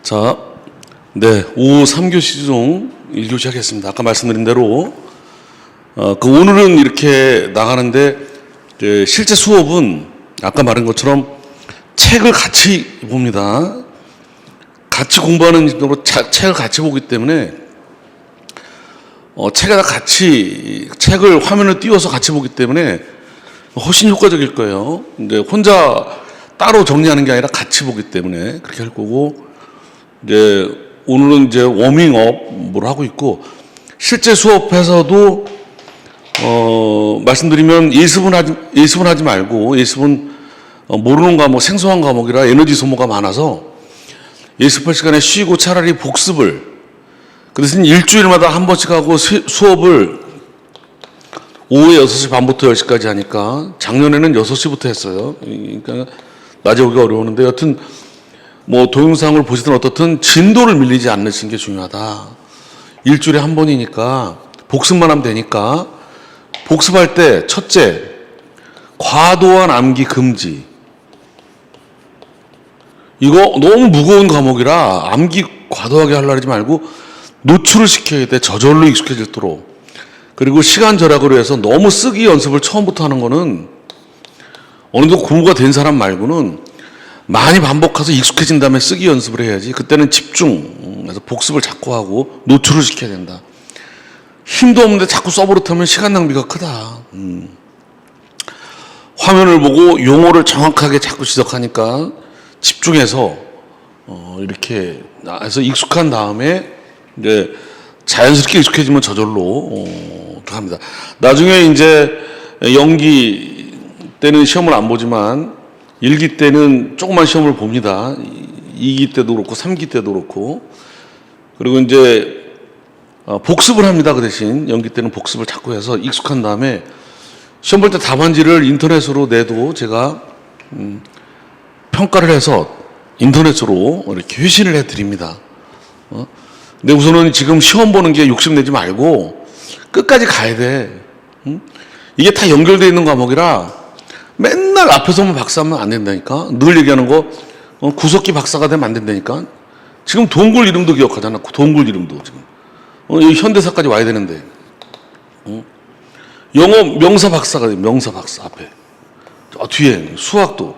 자, 네, 오후 3교시 중 1교시 하겠습니다. 아까 말씀드린 대로 오늘은 이렇게 나가는데 실제 수업은 아까 말한 것처럼 책을 같이 봅니다. 같이 공부하는 식으로 책을 같이 보기 때문에 책에다 같이 책을 화면을 띄워서 같이 보기 때문에 훨씬 효과적일 거예요. 근데 혼자 따로 정리하는 게 아니라 같이 보기 때문에 그렇게 할 거고, 이제 오늘은 이제 워밍업을 하고 있고, 실제 수업에서도 말씀드리면 예습은 하지 말고, 예습은 모르는 과목, 생소한 과목이라 에너지 소모가 많아서 예습할 시간에 쉬고 차라리 복습을, 그 대신 일주일마다 한 번씩 하고 수업을 오후에 6시 반부터 10시까지 하니까 작년에는 6시부터 했어요. 그러니까 낮에 오기가 어려웠는데, 여튼 뭐 동영상을 보시든 어떻든 진도를 밀리지 않으시는 게 중요하다. 일주일에 한 번이니까 복습만 하면 되니까, 복습할 때 첫째, 과도한 암기 금지. 이거 너무 무거운 과목이라 암기 과도하게 하려고 하지 말고 노출을 시켜야 돼. 저절로 익숙해지도록. 그리고 시간 절약으로 해서 너무 쓰기 연습을 처음부터 하는 거는 어느 정도 공부가 된 사람 말고는 많이 반복해서 익숙해진 다음에 쓰기 연습을 해야지. 그때는 집중해서 복습을 자꾸 하고 노출을 시켜야 된다. 힘도 없는데 자꾸 써버릇하면 시간 낭비가 크다. 화면을 보고 용어를 정확하게 자꾸 지적하니까 집중해서 이렇게 해서 익숙한 다음에 이제 자연스럽게 익숙해지면 저절로 합니다. 나중에 이제 연기 때는 시험을 안 보지만 1기 때는 조그만 시험을 봅니다. 2기 때도 그렇고 3기 때도 그렇고. 그리고 이제 복습을 합니다. 그 대신 연기 때는 복습을 자꾸 해서 익숙한 다음에 시험 볼 때 답안지를 인터넷으로 내도 제가 평가를 해서 인터넷으로 이렇게 회신을 해드립니다. 근데 우선은 지금 시험 보는 게 욕심내지 말고 끝까지 가야 돼. 이게 다 연결되어 있는 과목이라 맨날 앞에서만 박사하면 안 된다니까. 늘 얘기하는 거 구석기 박사가 되면 안 된다니까. 지금 동굴 이름도 기억하잖아. 동굴 이름도 지금 여기 현대사까지 와야 되는데. 영어 명사 박사가 돼. 명사 박사 앞에. 뒤에 수학도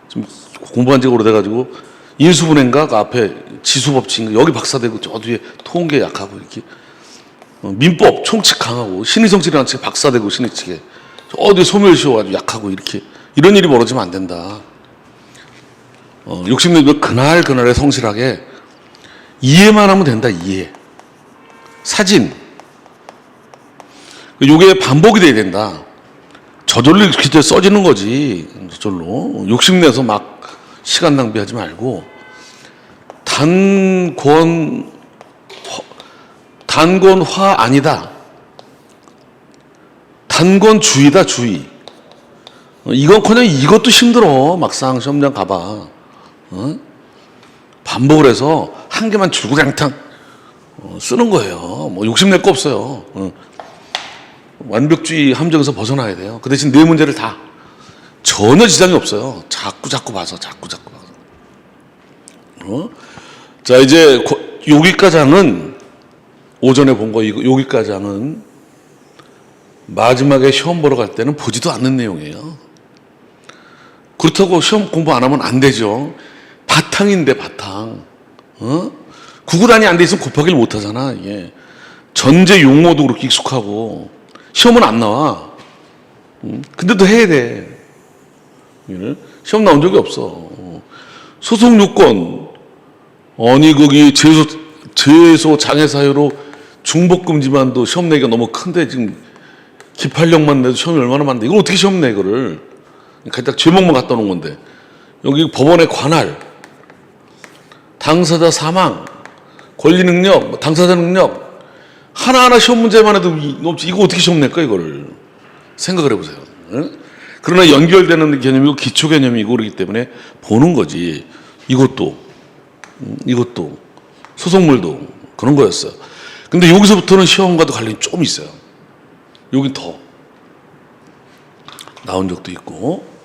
지금 공부한 지가 오래돼가지고 인수분해인가 그 앞에 지수법칙 여기 박사 되고 저 뒤에 통계 약하고 이렇게 민법 총칙 강하고 신의성질이라는 책에 박사 되고 신의칙에 어디 소멸시효 아주 약하고 이렇게 이런 일이 벌어지면 안 된다. 욕심내면 그날그날에 성실하게 이해만 하면 된다. 이해. 사진. 요게 반복이 돼야 된다. 저절로 이렇게 써지는 거지. 저절로. 욕심내서 막 시간 낭비하지 말고 단권화 아니다. 단권주의다. 주의. 이건커녕 이것도 힘들어. 막상 시험장 가봐. 반복을 해서 한 개만 줄구량탕 쓰는 거예요. 뭐 욕심낼 거 없어요. 완벽주의 함정에서 벗어나야 돼요. 그 대신 네 문제를 다 전혀 지장이 없어요. 자꾸 봐서. 자, 이제 여기까지는 오전에 본 거, 여기까지는 마지막에 시험 보러 갈 때는 보지도 않는 내용이에요. 그렇다고 시험 공부 안 하면 안 되죠. 바탕인데, 바탕. 구구단이 안 돼 있으면 곱하기를 못 하잖아, 이게. 전제 용어도 그렇게 익숙하고, 시험은 안 나와. 근데도 해야 돼. 시험 나온 적이 없어. 소속 요건. 아니, 거기 재소 장애 사유로 중복금지만도 시험 내기가 너무 큰데, 지금 기판령만 내도 시험이 얼마나 많은데, 이걸 어떻게 시험 내, 이거를. 딱 제목만 갖다 놓은 건데. 여기 법원의 관할, 당사자 사망, 권리 능력, 당사자 능력, 하나하나 시험 문제만 해도 이거 어떻게 시험 낼까, 이거를. 생각을 해보세요. 그러나 연결되는 개념이고 기초 개념이고 그러기 때문에 보는 거지. 이것도, 소속물도 그런 거였어요. 근데 여기서부터는 시험과도 관련이 좀 있어요. 여기 더 나온 적도 있고.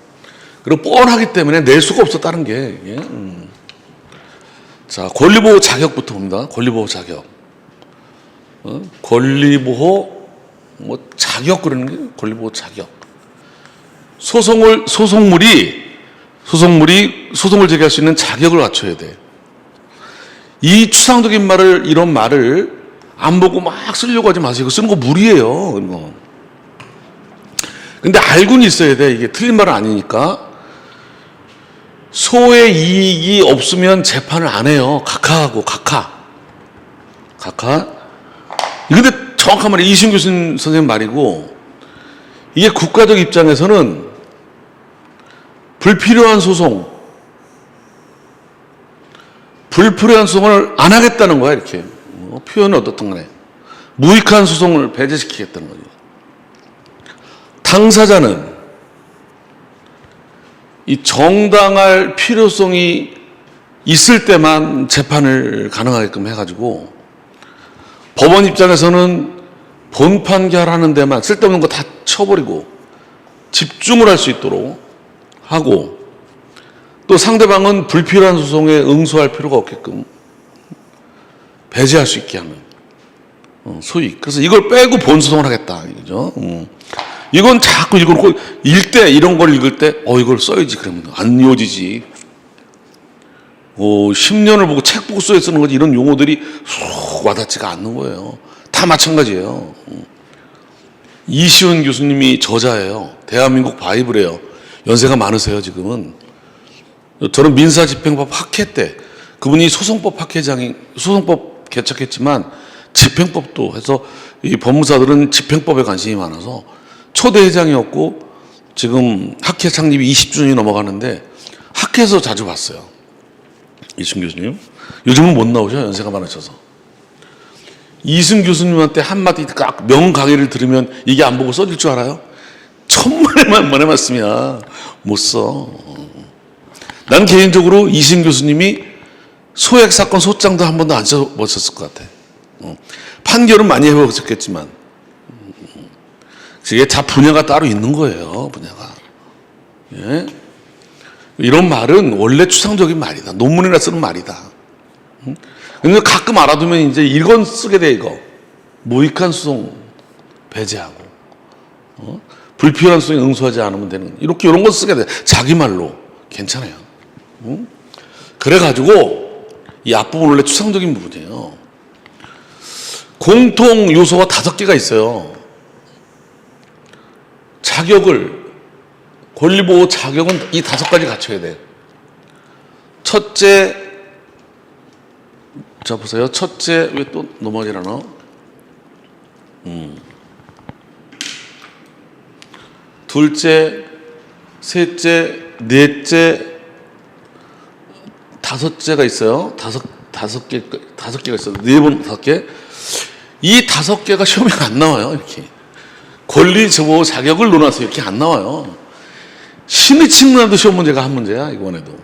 그리고 뻔하기 때문에 낼 수가 없어, 다른 게. 자, 권리보호 자격부터 봅니다. 권리보호 자격. 권리보호, 자격 그러는 게 권리보호 자격. 소송을 제기할 수 있는 자격을 갖춰야 돼. 이 추상적인 말을, 이런 말을 안 보고 막 쓰려고 하지 마세요. 이거 쓰는 거 무리예요. 이거. 근데 알고는 있어야 돼. 이게 틀린 말은 아니니까. 소의 이익이 없으면 재판을 안 해요. 각하하고 각하. 근데 정확한 말이 이승 교수님 선생님 말이고, 이게 국가적 입장에서는 불필요한 소송을 안 하겠다는 거야, 이렇게. 표현은 어떻든 간에. 무익한 소송을 배제시키겠다는 거죠. 당사자는 이 정당할 필요성이 있을 때만 재판을 가능하게끔 해가지고, 법원 입장에서는 본판결하는 데만 쓸데없는 거 다 쳐버리고 집중을 할 수 있도록 하고, 또 상대방은 불필요한 소송에 응수할 필요가 없게끔 배제할 수 있게 하는 소위. 그래서 이걸 빼고 본소송을 하겠다 이거죠. 이건 자꾸 읽고 이런 걸 읽을 때 이걸 써야지 그러면 안 이어지지. 10년을 보고 책 보고 써야 쓰는 거지. 이런 용어들이 쏙 와닿지가 않는 거예요. 다 마찬가지예요. 이시훈 교수님이 저자예요. 대한민국 바이블이에요. 연세가 많으세요 지금은. 저는 민사집행법 학회 때 그분이 소송법 개척했지만 집행법도 해서 이 법무사들은 집행법에 관심이 많아서 초대 회장이었고, 지금 학회 창립이 20주년이 넘어가는데 학회에서 자주 봤어요. 이승 교수님. 요즘은 못 나오죠. 연세가 많으셔서. 이승 교수님한테 한마디 명 강의를 들으면 이게 안 보고 써질 줄 알아요? 천만의 말씀이야. 못 써. 난 개인적으로 이승 교수님이 소액 사건 소장도 한 번도 안 써보셨을 것 같아. 판결은 많이 해보셨겠지만 이게 다 분야가 따로 있는 거예요. 분야가. 예? 이런 말은 원래 추상적인 말이다. 논문이나 쓰는 말이다. 근데 가끔 알아두면 이제 이건 쓰게 돼, 이거. 무익한 소송 배제하고, 불필요한 소송에 응수하지 않으면 되는, 이런 거 쓰게 돼. 자기 말로. 괜찮아요. 그래가지고, 이 앞부분 원래 추상적인 부분이에요. 공통 요소가 5개가 있어요. 권리보호 자격은 이 5가지 갖춰야 돼. 첫째, 자 보세요. 첫째, 왜 또 넘어지려나? 둘째, 셋째, 넷째, 5개가 있어요. 다섯 개가 있어요. 5개. 이 5개가 시험에 안 나와요. 이렇게. 권리보호 자격을 논하세요. 이렇게 안 나와요. 심의 측면에도 시험 문제가 한 문제야. 이거만 해도.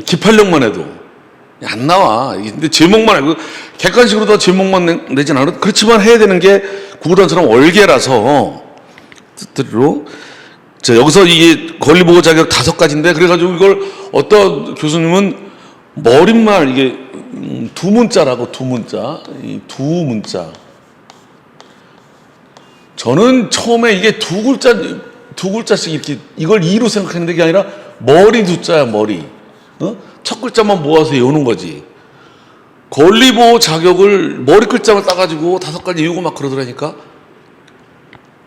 기판력만 해도. 안 나와. 근데 제목만 알고, 객관식으로 다 제목만 내진 않아도, 그렇지만 해야 되는 게 구구단처럼 얼개라서, 뜻대로. 자, 여기서 이게 권리보호 자격 5가지인데, 그래가지고 이걸 어떤 교수님은 머릿말, 이게, 두 문자라고, 두 문자. 이 두 문자. 저는 처음에 이게 두 글자씩 이렇게, 이걸 이로 생각했는데 그게 아니라 머리 두자야, 머리. 첫 글자만 모아서 외우는 거지. 권리보호 자격을 머리 글자만 따가지고 5가지 외우고 막 그러더라니까.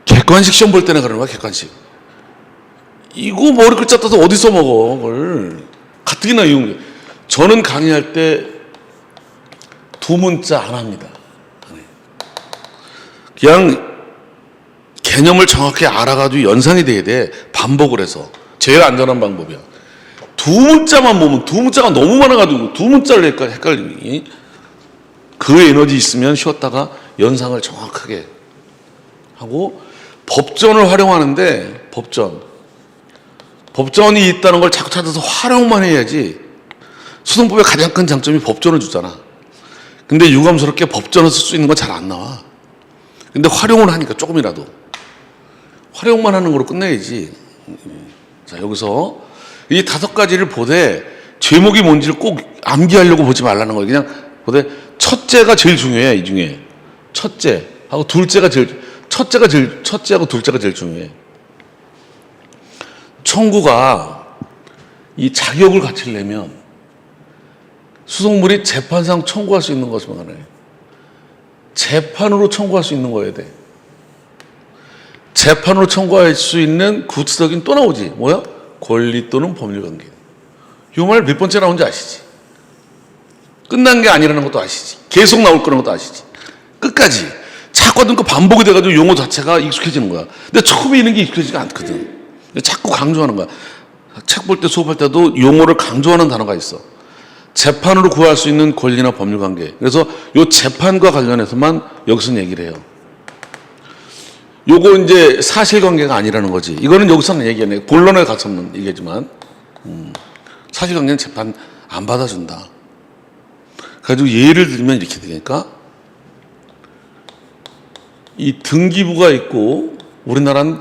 객관식 시험 볼 때는 그러는 거야, 객관식. 이거 머리 글자 따서 어디 써먹어, 그걸. 가뜩이나 외우는 게. 저는 강의할 때 두 문자 안 합니다. 그냥 개념을 정확히 알아가지고 연상이 돼야 돼. 반복을 해서. 제일 안전한 방법이야. 두 문자만 보면, 두 문자가 너무 많아가지고 두 문자를 헷갈리니, 그 에너지 있으면 쉬었다가 연상을 정확하게 하고, 법전을 활용하는데, 법전이 있다는 걸 자꾸 찾아서 활용만 해야지. 소송법의 가장 큰 장점이 법전을 주잖아. 근데 유감스럽게 법전을 쓸 수 있는 건 잘 안 나와. 근데 활용을 하니까 조금이라도. 활용만 하는 거로 끝내야지. 자, 여기서 이 5가지를 보되 제목이 뭔지를 꼭 암기하려고 보지 말라는 거예요. 그냥 보되 첫째가 제일 중요해. 이 중에 첫째하고 첫째하고 둘째가 제일 중요해. 청구가 이 자격을 갖추려면 수송물이 재판상 청구할 수 있는 것만 하나요. 재판으로 청구할 수 있는 거여야 돼. 재판으로 청구할 수 있는 구체적인 또 나오지. 뭐야? 권리 또는 법률관계. 이 말 몇 번째 나온지 아시지? 끝난 게 아니라는 것도 아시지? 계속 나올 거라는 것도 아시지? 끝까지. 자꾸 하던 거 반복이 돼가지고 용어 자체가 익숙해지는 거야. 근데 처음에 있는 게 익숙해지지가 않거든. 자꾸 강조하는 거야. 책 볼 때 수업할 때도 용어를 강조하는 단어가 있어. 재판으로 구할 수 있는 권리나 법률관계. 그래서 이 재판과 관련해서만 여기서는 얘기를 해요. 요거 이제 사실관계가 아니라는 거지. 이거는 여기서는 얘기하네. 본론에 가서는 얘기하지만 사실관계는 재판 안 받아준다. 그래가지고 예를 들면 이렇게 되니까 이 등기부가 있고 우리나라는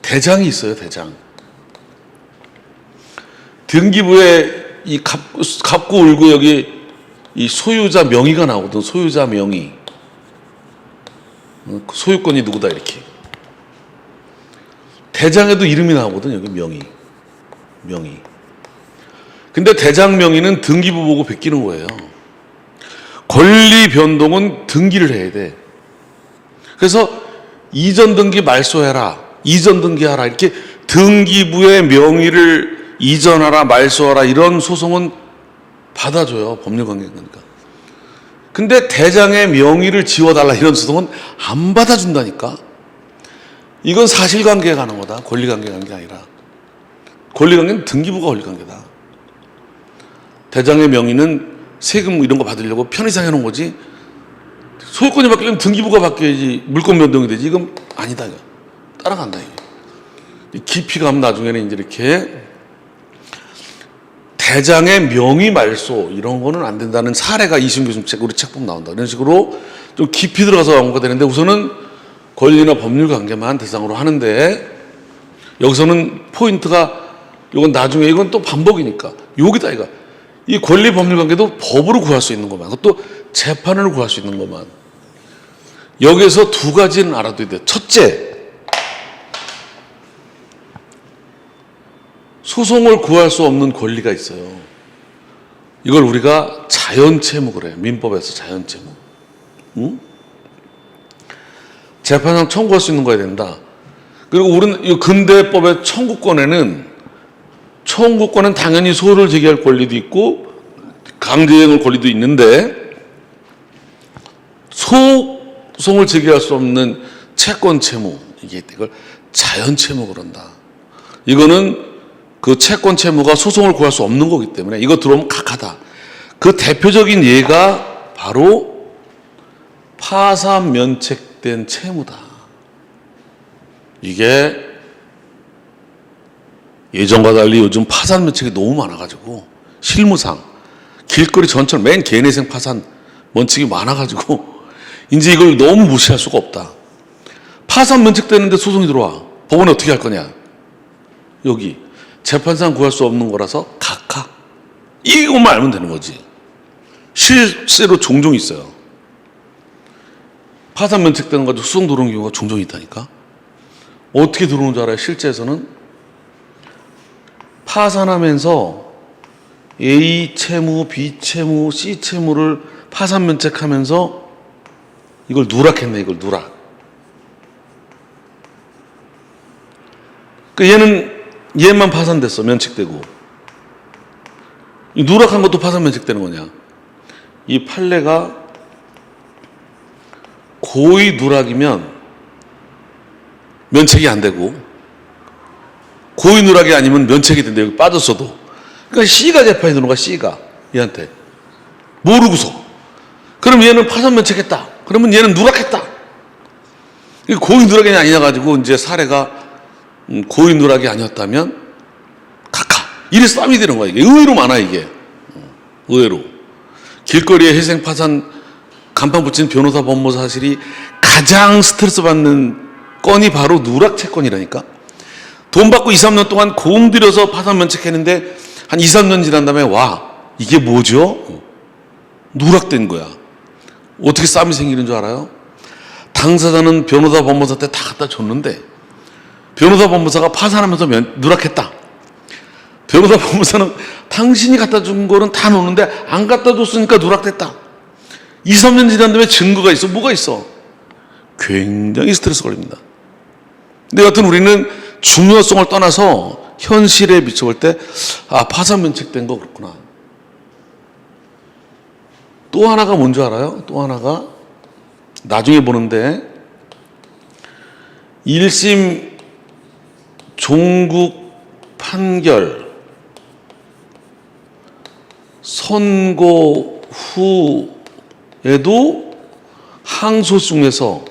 대장이 있어요. 대장. 등기부에 이 갑구 울고 여기 이 소유자 명의가 나오거든. 소유자 명의. 소유권이 누구다 이렇게. 대장에도 이름이 나오거든. 여기 명의. 근데 대장 명의는 등기부 보고 베끼는 거예요. 권리 변동은 등기를 해야 돼. 그래서 이전 등기 말소해라. 이전 등기하라. 이렇게 등기부의 명의를 이전하라 말소하라 이런 소송은 받아줘요. 법률관계니까. 근데 대장의 명의를 지워달라 이런 소송은 안 받아준다니까. 이건 사실관계에 가는 거다. 권리관계가 가는 게 아니라. 권리관계는 등기부가 권리관계다. 대장의 명의는 세금 이런 거 받으려고 편의상 해놓은 거지. 소유권이 바뀌려면 등기부가 바뀌어야지 물권 변동이 되지. 이건 아니다. 이거. 따라간다. 이게. 깊이가 하면 나중에는 이제 이렇게 대장의 명의 말소 이런 거는 안 된다는 사례가 이순규 교수님 책 우리 책 보면 나온다. 이런 식으로 좀 깊이 들어가서 연구가 되는데 우선은 권리나 법률 관계만 대상으로 하는데 여기서는 포인트가 이건 나중에 이건 또 반복이니까 여기다 이거 이 권리 법률 관계도 법으로 구할 수 있는 것만 그것도 재판으로 구할 수 있는 것만 여기에서 두 가지는 알아둬야 돼. 첫째, 소송을 구할 수 없는 권리가 있어요. 이걸 우리가 자연채무를 해요. 민법에서 자연채무. 응? 재판상 청구할 수 있는 거야 된다. 그리고 우리는 이 근대법의 청구권에는 당연히 소를 제기할 권리도 있고 강제행을 권리도 있는데 소송을 제기할 수 없는 채권 채무 이걸 자연채무 그런다. 이거는 그 채권 채무가 소송을 구할 수 없는 거기 때문에 이거 들어오면 각하다. 그 대표적인 예가 바로 파산 면책된 채무다. 이게 예전과 달리 요즘 파산 면책이 너무 많아가지고 실무상 길거리 전철 맨 개인회생 파산 원칙이 많아가지고 이제 이걸 너무 무시할 수가 없다. 파산 면책되는데 소송이 들어와. 법원에 어떻게 할 거냐. 여기 재판상 구할 수 없는 거라서 각하. 이것만 알면 되는 거지. 실제로 종종 있어요. 파산 면책되는 거 가지고 소송 들어오는 경우가 종종 있다니까. 어떻게 들어오는 줄 알아요? 실제에서는 파산하면서 A 채무, B 채무, C 채무를 파산 면책하면서 이걸 누락했네. 이걸 누락. 얘만 파산됐어. 면책되고. 이 누락한 것도 파산 면책되는 거냐. 이 판례가 고의 누락이면 면책이 안 되고 고의 누락이 아니면 면책이 된다. 여기 빠졌어도. 그러니까 C가 재판이 들어온 거야. C가 얘한테 모르고서. 그럼 얘는 파산 면책했다. 그러면 얘는 누락했다. 고의 누락이 아니냐 가지고 이제 사례가 고의 누락이 아니었다면 각하. 이래 싸움이 되는 거야. 이게 의외로 많아 이게. 의외로 길거리에 회생 파산 간판 붙인 변호사 법무 사실이 가장 스트레스 받는 건이 바로 누락 채권이라니까. 돈 받고 2, 3년 동안 공들여서 파산 면책했는데 한 2, 3년 지난 다음에 와 이게 뭐죠? 누락된 거야. 어떻게 싸움이 생기는 줄 알아요? 당사자는 변호사 법무사한테 다 갖다 줬는데 변호사 법무사가 파산하면서 누락했다. 변호사 법무사는 당신이 갖다 준 거는 다 놓는데 안 갖다 줬으니까 누락됐다. 2, 3년 지난 다음에 증거가 있어. 뭐가 있어? 굉장히 스트레스 걸립니다. 근데 여하튼 우리는 중요성을 떠나서 현실에 비춰볼 때 파산 면책된 거 그렇구나. 또 하나가 뭔지 알아요? 또 하나가 나중에 보는데 1심 종국 판결 선고 후에도 항소 중에서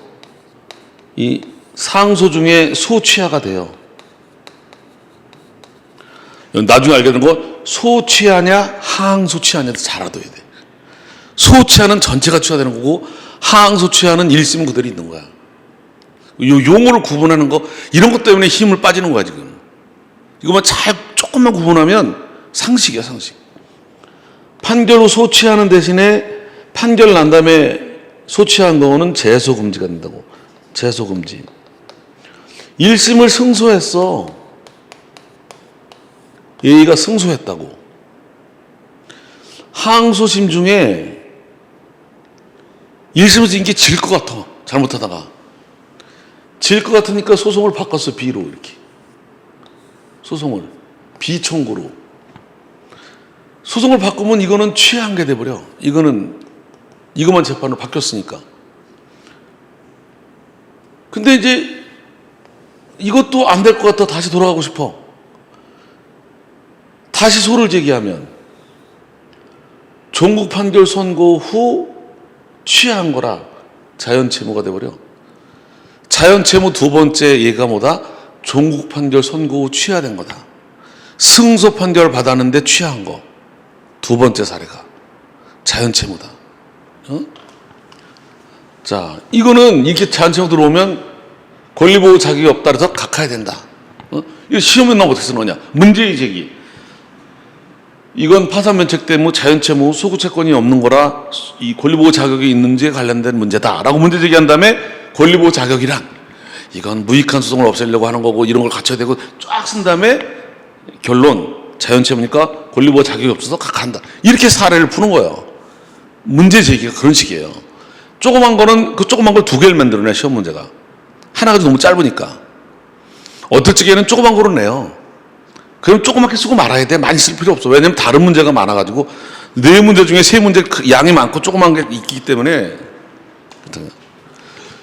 이 상소 중에 소취하가 돼요. 나중에 알게 된 거 소취하냐 항소취하냐도 잘 알아둬야 돼. 소취하는 전체가 취하되는 거고 항소취하는 1심 그대로 있는 거야. 요 용어를 구분하는 거 이런 것 때문에 힘을 빠지는 거야 지금. 이거만 잘 조금만 구분하면 상식이야 상식. 판결 후 소취하는 대신에 판결 난 다음에 소취한 거는 재소금지가 된다고. 재소금지. 1심을 승소했어. A가 승소했다고. 항소심 중에 1심에서 이게 질 것 같아. 잘못하다가. 질 것 같으니까 소송을 바꿨어. B로 이렇게. 소송을. B 청구로. 소송을 바꾸면 이거는 취한 게 돼버려. 이것만 재판으로 바뀌었으니까. 근데 이제 이것도 안 될 것 같아. 다시 돌아가고 싶어. 다시 소를 제기하면 종국 판결 선고 후 취한 거라 자연채무가 돼버려. 자연채무 두 번째 얘가 뭐다? 종국 판결 선고 후 취하된 거다. 승소 판결 받았는데 취한 거. 두 번째 사례가 자연채무다. 어? 자, 이거는 이렇게 자연채무 들어오면 권리보호 자격이 없다 그래서 각하해야 된다. 어? 이거 시험에 나오면 어떻게 쓰느냐? 문제의 제기. 이건 파산면책 때문에 자연채무 소구채권이 없는 거라 이 권리보호 자격이 있는지에 관련된 문제다라고 문제 제기한 다음에 권리보호 자격이란 이건 무익한 소송을 없애려고 하는 거고 이런 걸 갖춰야 되고 쫙 쓴 다음에 결론 자연채무니까 권리보호 자격이 없어서 각하한다. 이렇게 사례를 푸는 거예요. 문제 제기가 그런 식이에요. 조그만 거는 그 조그만 걸 두 개를 만들어내 시험 문제가. 하나가 너무 짧으니까. 어떨 적에는 조그만 거로 내요. 그럼 조그맣게 쓰고 말아야 돼. 많이 쓸 필요 없어. 왜냐면 다른 문제가 많아가지고 네 문제 중에 세 문제 양이 많고 조그만 게 있기 때문에.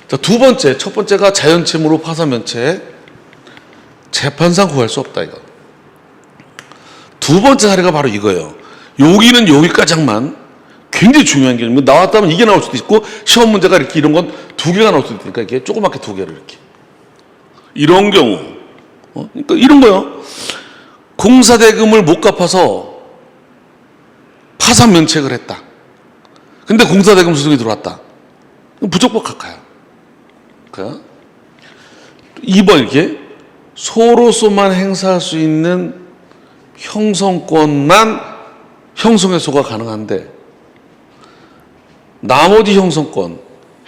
자, 두 번째, 첫 번째가 자연채무로 파산면책. 재판상 구할 수 없다 이거. 두 번째 사례가 바로 이거예요. 여기는 여기까지만 굉장히 중요한 게 나왔다면 이게 나올 수도 있고 시험 문제가 이렇게 이런 건 두 개가 나올 수도 있으니까 이렇게 조그맣게 두 개를 이렇게. 이런 경우. 그러니까 이런 거요. 공사대금을 못 갚아서 파산면책을 했다. 근데 공사대금 소송이 들어왔다. 무조건 각하야. 2번 이렇게 소로서만 행사할 수 있는 형성권만 형성해소가 가능한데 나머지 형성권,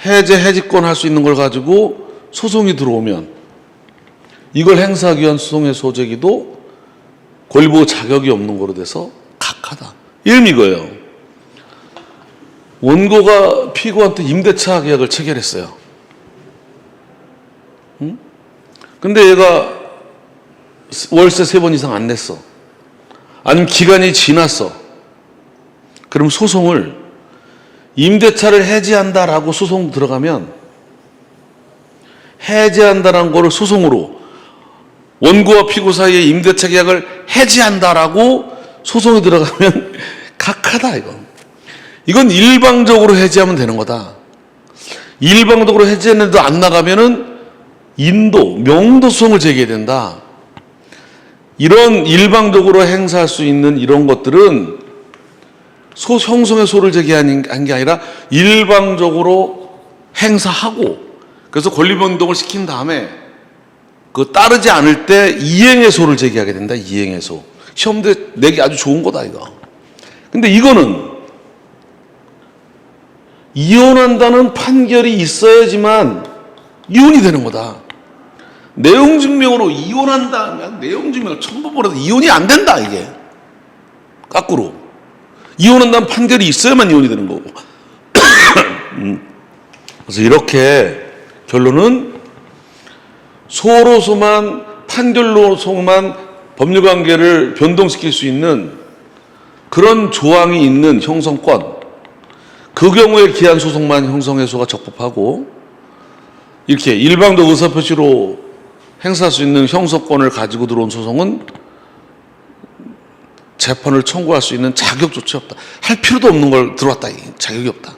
해지권 할 수 있는 걸 가지고 소송이 들어오면 이걸 행사하기 위한 소송의 소재기도 권리보호 자격이 없는 거로 돼서 각하다. 이름 이거예요. 원고가 피고한테 임대차 계약을 체결했어요. 응? 근데 얘가 월세 3번 이상 안 냈어. 아니면 기간이 지났어. 그럼 소송을 임대차를 해지한다라고 소송 들어가면 해지한다라는 거를 소송으로 원고와 피고 사이에 임대차 계약을 해지한다라고 소송이 들어가면 각하다 이거. 이건 일방적으로 해지하면 되는 거다. 일방적으로 해지했는데도 안 나가면은 명도 소송을 제기해야 된다. 이런 일방적으로 행사할 수 있는 이런 것들은 형성의 소를 제기한 게 아니라 일방적으로 행사하고 그래서 권리변동을 시킨 다음에 그 따르지 않을 때 이행의 소를 제기하게 된다. 이행의 소. 시험대 내기 아주 좋은 거다 이거. 근데 이거는 이혼한다는 판결이 있어야지만 이혼이 되는 거다. 내용 증명으로 이혼한다. 그냥 내용 증명을 첨부해서 이혼이 안 된다, 이게. 거꾸로. 이혼한다는 판결이 있어야만 이혼이 되는 거고. 그래서 이렇게 결론은 소로서만, 판결로서만 법률관계를 변동시킬 수 있는 그런 조항이 있는 형성권, 그 경우에 기한 소송만 형성해소가 적법하고, 이렇게 일방적 의사표시로 행사할 수 있는 형성권을 가지고 들어온 소송은 재판을 청구할 수 있는 자격조차 없다. 할 필요도 없는 걸 들어왔다. 자격이 없다.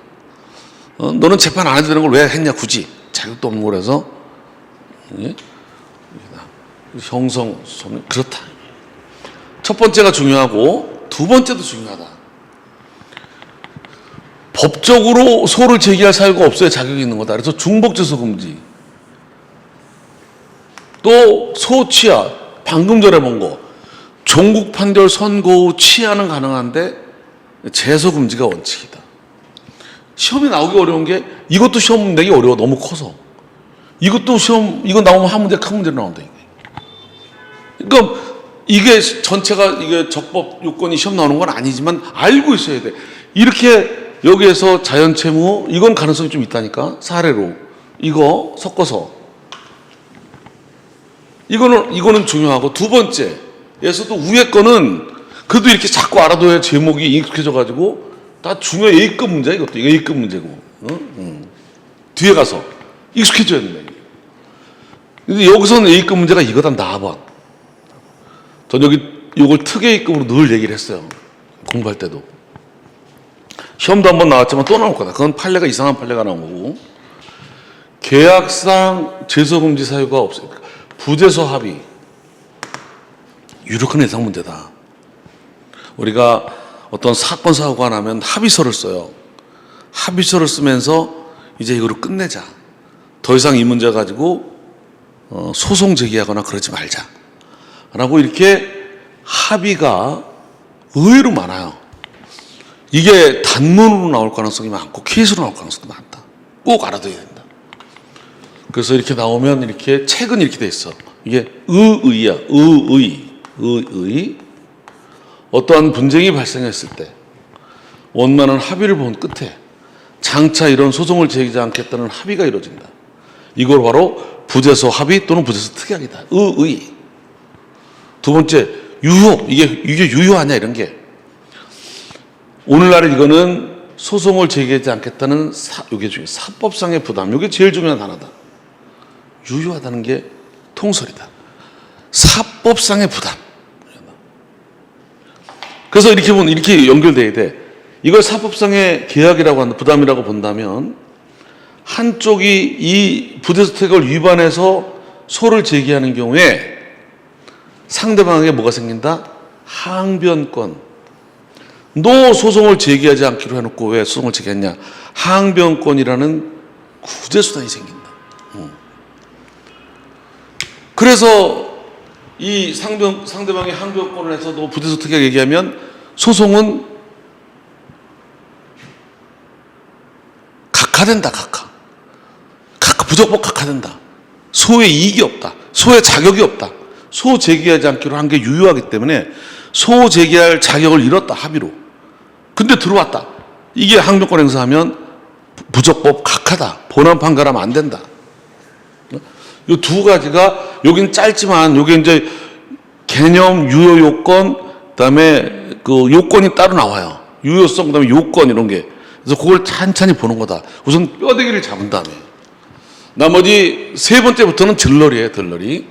너는 재판 안 해도 되는 걸 왜 했냐, 굳이. 자격도 없는 거라서. 예? 형성 소송은 그렇다. 첫 번째가 중요하고 두 번째도 중요하다. 법적으로 소를 제기할 사유가 없어야 자격이 있는 거다. 그래서 중복제소 금지. 또 소취하, 방금 전에 본 거, 종국 판결 선고 후 취하는 가능한데 제소 금지가 원칙이다. 시험에 나오기 어려운 게 이것도 시험 내기 어려워. 너무 커서. 이것도 시험, 이거 나오면 한 문제 큰 문제로 나온다. 그러니까 이게 전체가 이게 적법 요건이 시험 나오는 건 아니지만 알고 있어야 돼. 이렇게 여기에서 자연채무, 이건 가능성이 좀 있다니까. 사례로. 이거 섞어서. 이거는 중요하고, 두 번째에서도 위에 거는 그래도 이렇게 자꾸 알아둬야 제목이 익숙해져가지고 다 중요 A급 문제야, 이것도. 이거 A급 문제고. 뒤에 가서 익숙해져야 된다. 근데 여기서는 A급 문제가 이거다, 4번. 전 이걸 특 A급으로 늘 얘기를 했어요. 공부할 때도. 시험도 한번 나왔지만 또 나올 거다. 그건 판례가 이상한 판례가 나온 거고. 계약상 제소금지 사유가 없어요. 부재소 합의. 유력한 예상 문제다. 우리가 어떤 사건 사고가 나면 합의서를 써요. 합의서를 쓰면서 이제 이거를 끝내자. 더 이상 이 문제 가지고 소송 제기하거나 그러지 말자. 라고 이렇게 합의가 의외로 많아요. 이게 단문으로 나올 가능성이 많고 케이스로 나올 가능성이 많다. 꼭 알아둬야 된다. 그래서 이렇게 나오면 이렇게 책은 이렇게 돼 있어. 이게 의의야. 의의. 어떠한 분쟁이 발생했을 때 원만한 합의를 본 끝에 장차 이런 소송을 제기하지 않겠다는 합의가 이루어진다. 이걸 바로 부재소 합의 또는 부재소 특약이다. 의의. 두 번째, 유효. 이게 유효하냐, 이런 게. 오늘날에 이거는 소송을 제기하지 않겠다는 이게 중에 사법상의 부담. 이게 제일 중요한 단어다. 유효하다는 게 통설이다. 사법상의 부담. 그래서 이렇게 보면 이렇게 연결돼야 돼. 이걸 사법상의 계약이라고 한다, 부담이라고 본다면 한쪽이 이 부재소 특약을 위반해서 소를 제기하는 경우에 상대방에게 뭐가 생긴다? 항변권. 너 소송을 제기하지 않기로 해놓고 왜 소송을 제기했냐? 항변권이라는 구제수단이 생긴다. 그래서 이 상대방이 항변권을 해서 너 부재소 특약 얘기하면 소송은 각하된다. 각하. 부적법 각하된다. 소의 이익이 없다. 소의 자격이 없다. 소 제기하지 않기로 한 게 유효하기 때문에 소 제기할 자격을 잃었다, 합의로. 근데 들어왔다. 이게 항변권 행사하면 부적법 각하다. 본안 판결하면 안 된다. 이 두 가지가, 여긴 짧지만 여기 이제 개념, 유효 요건, 그다음에 그 요건이 따로 나와요. 유효성, 그다음에 요건, 이런 게. 그래서 그걸 찬찬히 보는 거다. 우선 뼈대기를 잡은 다음에 나머지 세 번째부터는 들러리예요. 들러리.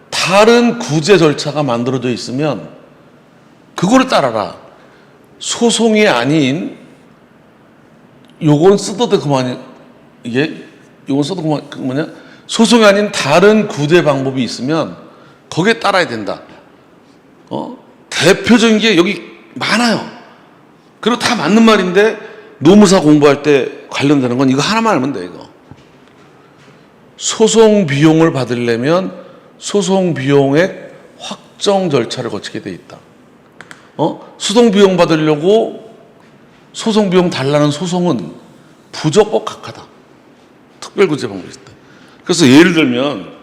다른 구제 절차가 만들어져 있으면 그거를 따라라. 소송이 아닌, 요건 써도 돼 그만이, 요건 써도 그만이야. 소송이 아닌 다른 구제 방법이 있으면 거기에 따라야 된다. 대표적인 게 여기 많아요. 그리고 다 맞는 말인데 노무사 공부할 때 관련되는 건 이거 하나만 알면 돼. 이거 소송 비용을 받으려면 소송 비용액 확정 절차를 거치게 돼 있다. 소송 비용 받으려고 소송 비용 달라는 소송은 부적법 각하다. 특별구제 방법이 있다. 그래서 예를 들면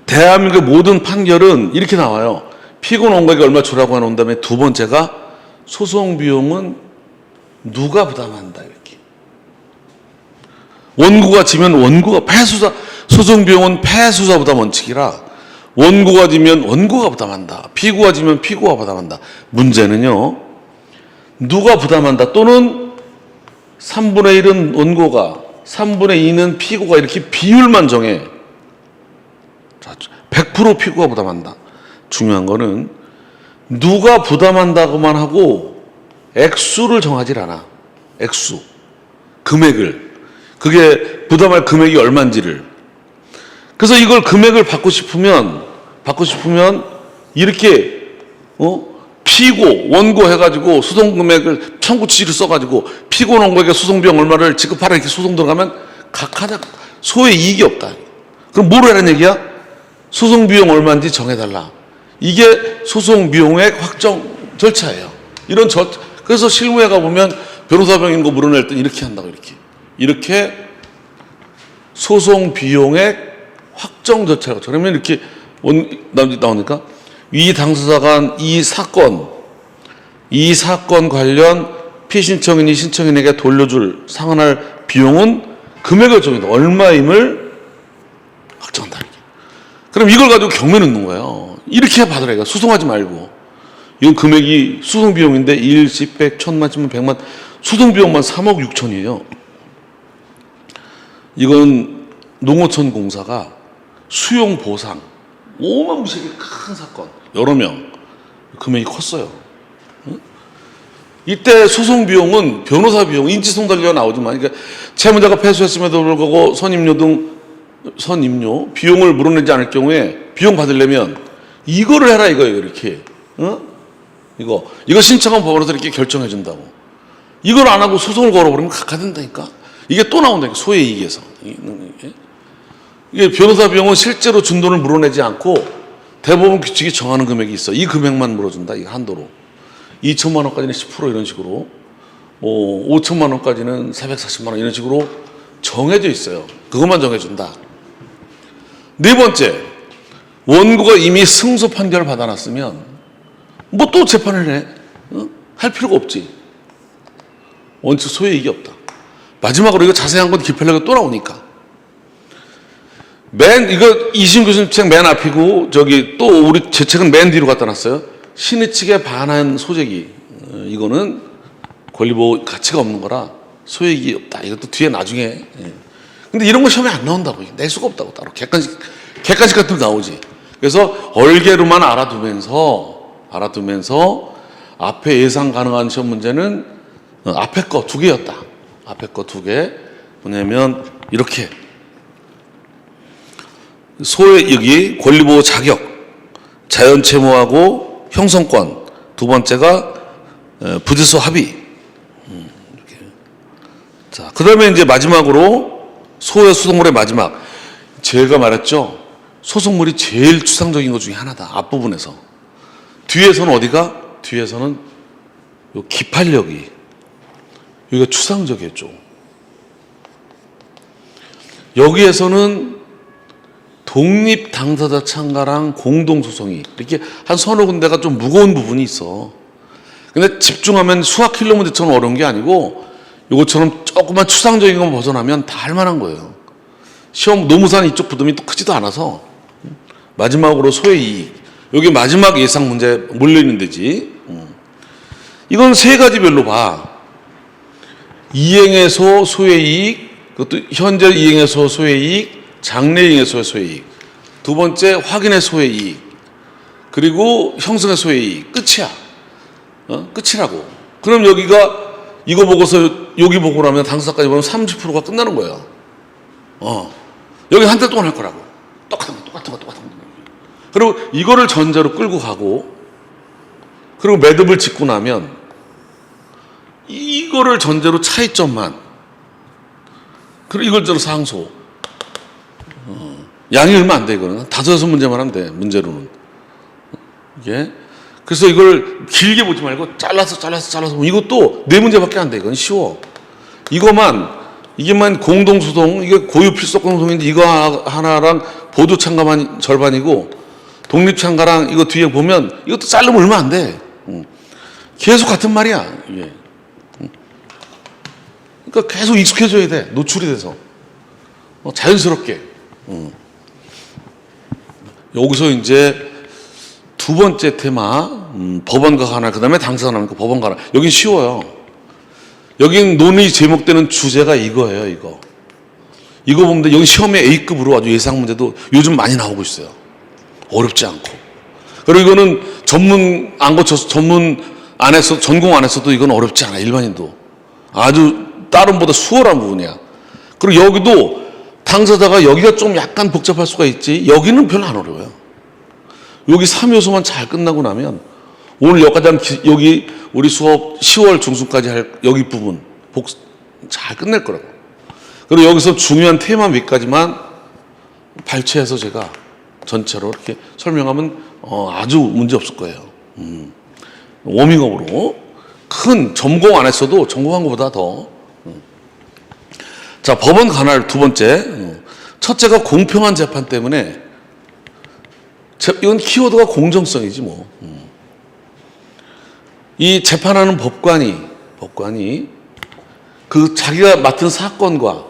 대한민국의 모든 판결은 이렇게 나와요. 피고인 원고에게 얼마 주라고 해놓은 다음에 두 번째가 소송 비용은 누가 부담한다 이렇게. 원고가 지면 원고가 패수자, 소송 비용은 패수자 부담 원칙이라 원고가 지면 원고가 부담한다. 피고가 지면 피고가 부담한다. 문제는요, 누가 부담한다 또는 3분의 1은 원고가 3분의 2는 피고가 이렇게 비율만 정해. 100% 피고가 부담한다. 중요한 거는 누가 부담한다고만 하고 액수를 정하질 않아. 액수, 금액을. 그게 부담할 금액이 얼마인지를. 그래서 이걸 금액을 받고 싶으면 이렇게 피고 원고 해가지고 소송 금액을 청구 취지를 써가지고 피고 원고에게 소송비용 얼마를 지급하라 이렇게 소송 들어가면 각하자 소의 이익이 없다. 그럼 뭐로 하라는 얘기야? 소송 비용 얼마인지 정해달라. 이게 소송 비용액 확정 절차예요. 그래서 실무에 가보면 변호사 비용 거 물어낼 때 이렇게 한다고 이렇게 소송 비용액 확정 절차라고. 그러면 이렇게 나오니까 위 당사자가 이 사건 관련 피신청인이 신청인에게 돌려줄 상환할 비용은 금액을 정해서 얼마임을 확정한다. 그럼 이걸 가지고 경매 넣는 거예요. 이렇게 받으라. 소송하지 말고. 이건 금액이 소송 비용인데 1, 10, 100, 1000만, 10만, 100만 소송 비용만 3억 6천이에요. 이건 농어촌 공사가 수용 보상 5만 무색의 큰 사건 여러 명 금액이 컸어요. 이때 소송 비용은 변호사 비용, 인지소송 달려 나오지만 그러니까 채무자가 패소했음에도 불구하고 선임료 비용을 물어내지 않을 경우에 비용 받으려면 이거를 해라 이거예요. 이렇게 이거 신청한 법원에서 이렇게 결정해 준다고. 이걸 안 하고 소송을 걸어버리면 각하된다니까. 이게 또 나온다니까. 소의 이익에서. 이게 변호사 비용은 실제로 준 돈을 물어내지 않고 대법원 규칙이 정하는 금액이 있어. 이 금액만 물어준다. 이 한도로. 2천만 원까지는 10% 이런 식으로 5천만 원까지는 440만 원 이런 식으로 정해져 있어요. 그것만 정해준다. 네 번째, 원고가 이미 승소 판결을 받아놨으면 뭐 또 재판을 해? 할 필요가 없지. 원칙 소의 이익이 없다. 마지막으로 이거 자세한 건 기필력에 또 나오니까. 이거 이심 교수님 책 맨 앞이고, 또 우리 제 책은 맨 뒤로 갖다 놨어요. 신의 측에 반한 소재기. 이거는 권리보호 가치가 없는 거라 소액이 없다. 이것도 뒤에 나중에. 근데 이런 거 시험에 안 나온다고. 낼 수가 없다고. 따로. 객관식 같은 거 나오지. 그래서 얼개로만 알아두면서 앞에 예상 가능한 시험 문제는 앞에 거 2개였다. 앞에 거 2개. 뭐냐면 이렇게. 여기 권리보호 자격, 자연채무하고 형성권. 두 번째가 부재소 합의. 이렇게. 자, 그 다음에 이제 마지막으로 소의 소송물의 마지막. 제가 말했죠. 소송물이 제일 추상적인 것 중에 하나다. 앞부분에서. 뒤에서는 어디가? 뒤에서는 요 기판력이. 여기가 추상적이었죠. 여기에서는 독립 당사자 참가랑 공동소송이 이렇게 한 서너 군데가 좀 무거운 부분이 있어. 근데 집중하면 수학 킬러 문제처럼 어려운 게 아니고 이것처럼 조그만 추상적인 거 벗어나면 다 할 만한 거예요. 시험 노무산 이쪽 부담이 또 크지도 않아서. 마지막으로 소의 이익. 여기 마지막 예상 문제 몰려있는 데지. 이건 3가지별로 봐. 이행에서 소의 이익, 그것도 현재 이행에서 소의 이익, 장래 이행에서의 소의 이익. 두 번째 확인의 소의 이익. 그리고 형성의 소의 이익. 끝이야. 끝이라고. 그럼 여기가 이거 보고서 여기 보고 나면 당사자까지 보면 30%가 끝나는 거예요. 여기 한 달 동안 할 거라고. 똑같은 거. 그리고 이거를 전제로 끌고 가고, 그리고 매듭을 짓고 나면 이거를 전제로 차이점만, 그리고 이걸 전제로 상소. 양이 얼마 안 돼, 이거는. 5-6문제만 하면 돼, 문제로는. 이게. 그래서 이걸 길게 보지 말고 잘라서 보면 이것도 네 문제밖에 안 돼. 이건 쉬워. 이게만 공동소송, 이게 고유 필속 공동소송인데 이거 하나랑 보도 참가만 절반이고 독립 참가랑 이거 뒤에 보면 이것도 자르면 얼마 안 돼. 계속 같은 말이야. 이게. 그러니까 계속 익숙해져야 돼. 노출이 돼서. 자연스럽게. 여기서 이제 두 번째 테마, 법원과 관할, 그 다음에 당사가 나오니까 법원과 관할. 여긴 쉬워요. 여긴 논의 제목되는 주제가 이거예요, 이거. 이거 보면 여기 시험에 A급으로 아주 예상 문제도 요즘 많이 나오고 있어요. 어렵지 않고. 그리고 이거는 전문 안 거쳐서 전문 안에서, 전공 안에서도 이건 어렵지 않아, 일반인도. 아주 다른보다 수월한 부분이야. 그리고 여기도 당사자가 여기가 좀 약간 복잡할 수가 있지, 여기는 별로 안 어려워요. 여기 3요소만 잘 끝나고 나면 오늘 여기까지 여기 우리 수업 10월 중순까지 할 여기 부분 잘 끝낼 거라고. 그리고 여기서 중요한 테마 몇 가지만 발췌해서 제가 전체로 이렇게 설명하면 아주 문제 없을 거예요. 워밍업으로 큰 전공 안 했어도 전공한 것보다 더. 자, 법원 관할 두 번째. 첫째가 공평한 재판 때문에 이건 키워드가 공정성이지 뭐. 이 재판하는 법관이 그 자기가 맡은 사건과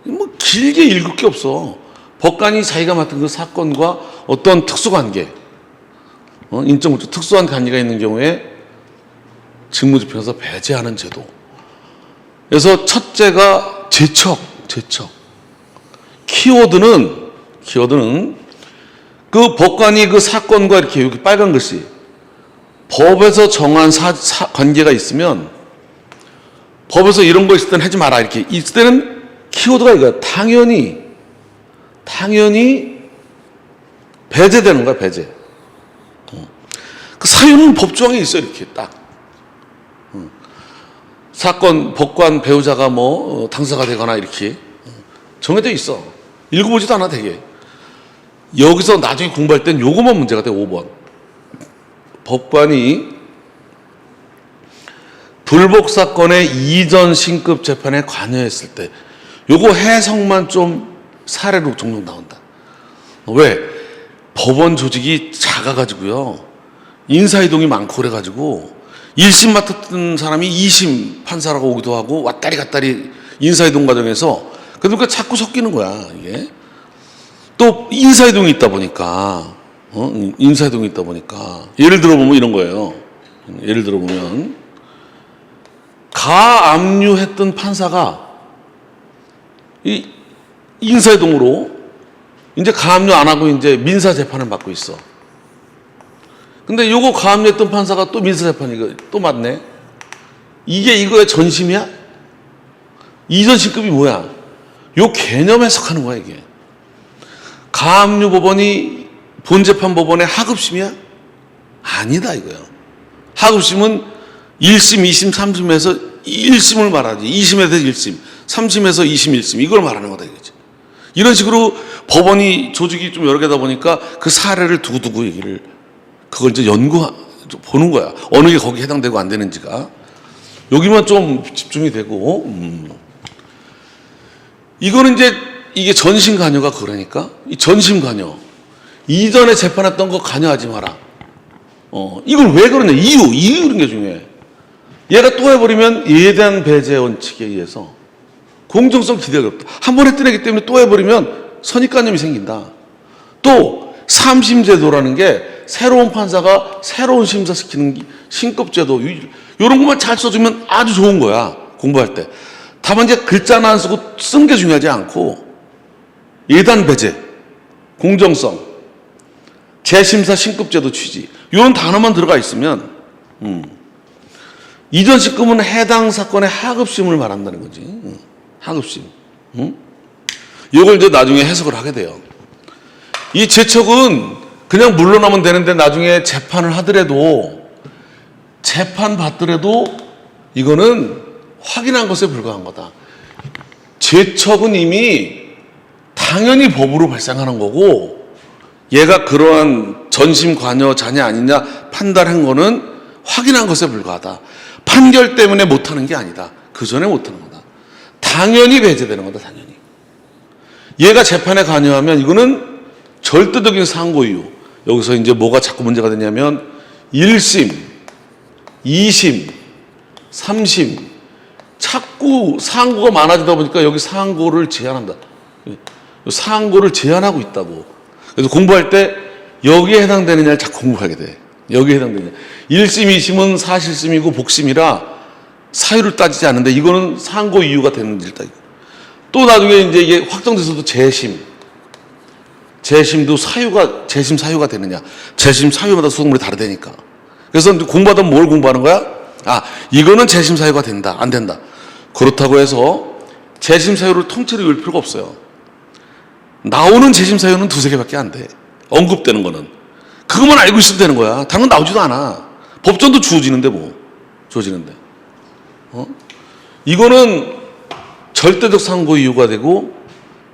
뭐 길게 읽을 게 없어. 법관이 자기가 맡은 그 사건과 어떤 특수관계, 인적 특수한 관계가 있는 경우에 직무집행에서 배제하는 제도. 그래서 첫째가 제척. 키워드는 그 법관이 그 사건과 이렇게 여기 빨간 글씨 법에서 정한 관계가 있으면 법에서 이런 거 있을 때는 하지 마라 이렇게 있을 때는 키워드가 이거야. 당연히 배제되는 거야. 배제. 그 사유는 법조항에 있어 이렇게 딱. 사건 법관 배우자가 뭐 당사가 되거나 이렇게 정해져 있어. 읽어보지도 않아 되게. 여기서 나중에 공부할 땐 요거만 문제가 돼. 5번. 법관이 불복 사건의 이전 신급 재판에 관여했을 때 요거 해석만 좀 사례로 종종 나온다. 왜? 법원 조직이 작아가지고요. 인사이동이 많고 그래가지고 1심 맡았던 사람이 2심 판사라고 오기도 하고 왔다리 갔다리 인사이동 과정에서 그러니까 자꾸 섞이는 거야 이게. 또 인사이동이 있다 보니까 예를 들어보면 이런 거예요. 예를 들어보면 가압류했던 판사가 이 인사이동으로 이제 가압류 안 하고 이제 민사 재판을 받고 있어. 근데 요거 가압류했던 판사가 또 민사 재판 이거 또 맞네. 이게 이거의 전심이야? 이전 신급이 뭐야? 요 개념 해석하는 거야 이게. 가압류 법원이 본재판 법원의 하급심이야? 아니다 이거야. 하급심은 1심, 2심, 3심에서 1심을 말하지. 2심에서 1심, 3심에서 2심, 1심 이걸 말하는 거다 이거지. 이런 식으로 법원이 조직이 좀 여러 개다 보니까 그 사례를 두고두고 얘기를 그걸 이제 보는 거야. 어느 게 거기에 해당되고 안 되는지가. 여기만 좀 집중이 되고 이거는 이제 이게 전심 관여가 그러니까 이 전심 관여 이전에 재판했던 거 관여하지 마라. 이걸 왜 그러냐 이유 이런 게 중요해. 얘가 또 해버리면 이에 대한 배제 원칙에 의해서 공정성 기대가 없다. 한 번 했던 애기 때문에 또 해버리면 선입관념이 생긴다. 또 3심 제도라는 게 새로운 판사가 새로운 심사시키는 신급 제도 이런 것만 잘 써주면 아주 좋은 거야 공부할 때. 다만 이제 글자는 안 쓰고 쓴 게 중요하지 않고 예단 배제, 공정성, 재심사 신급제도 취지 이런 단어만 들어가 있으면 이전 신급은 해당 사건의 하급심을 말한다는 거지. 하급심. 이걸 이제 나중에 해석을 하게 돼요. 이 제척은 그냥 물러나면 되는데 나중에 재판을 하더라도 재판 받더라도 이거는 확인한 것에 불과한 거다. 제척은 이미 당연히 법으로 발생하는 거고 얘가 그러한 전심 관여자냐 아니냐 판단한 거는 확인한 것에 불과하다. 판결 때문에 못하는 게 아니다. 그 전에 못하는 거다. 당연히 배제되는 거다. 당연히. 얘가 재판에 관여하면 이거는 절대적인 상고 이유. 여기서 이제 뭐가 자꾸 문제가 되냐면 1심, 2심, 3심 자꾸 상고가 많아지다 보니까 여기 상고를 제한한다. 상고를 제한하고 있다고. 그래서 공부할 때 여기에 해당되느냐를 자꾸 공부하게 돼. 여기에 해당되느냐. 1심, 2심은 사실심이고 복심이라 사유를 따지지 않는데 이거는 상고 이유가 되는지를 따지고. 또 나중에 이제 이게 확정돼서도 재심도 재심 사유가 되느냐. 재심 사유마다 수록물이 다르다니까. 그래서 공부하다 뭘 공부하는 거야? 이거는 재심 사유가 된다. 안 된다. 그렇다고 해서 재심 사유를 통째로 읽을 필요가 없어요. 나오는 재심 사유는 두세 개밖에 안 돼. 언급되는 거는. 그것만 알고 있으면 되는 거야. 다른 건 나오지도 않아. 법전도 주어지는데 뭐. 주어지는데. 이거는 절대적 상고 이유가 되고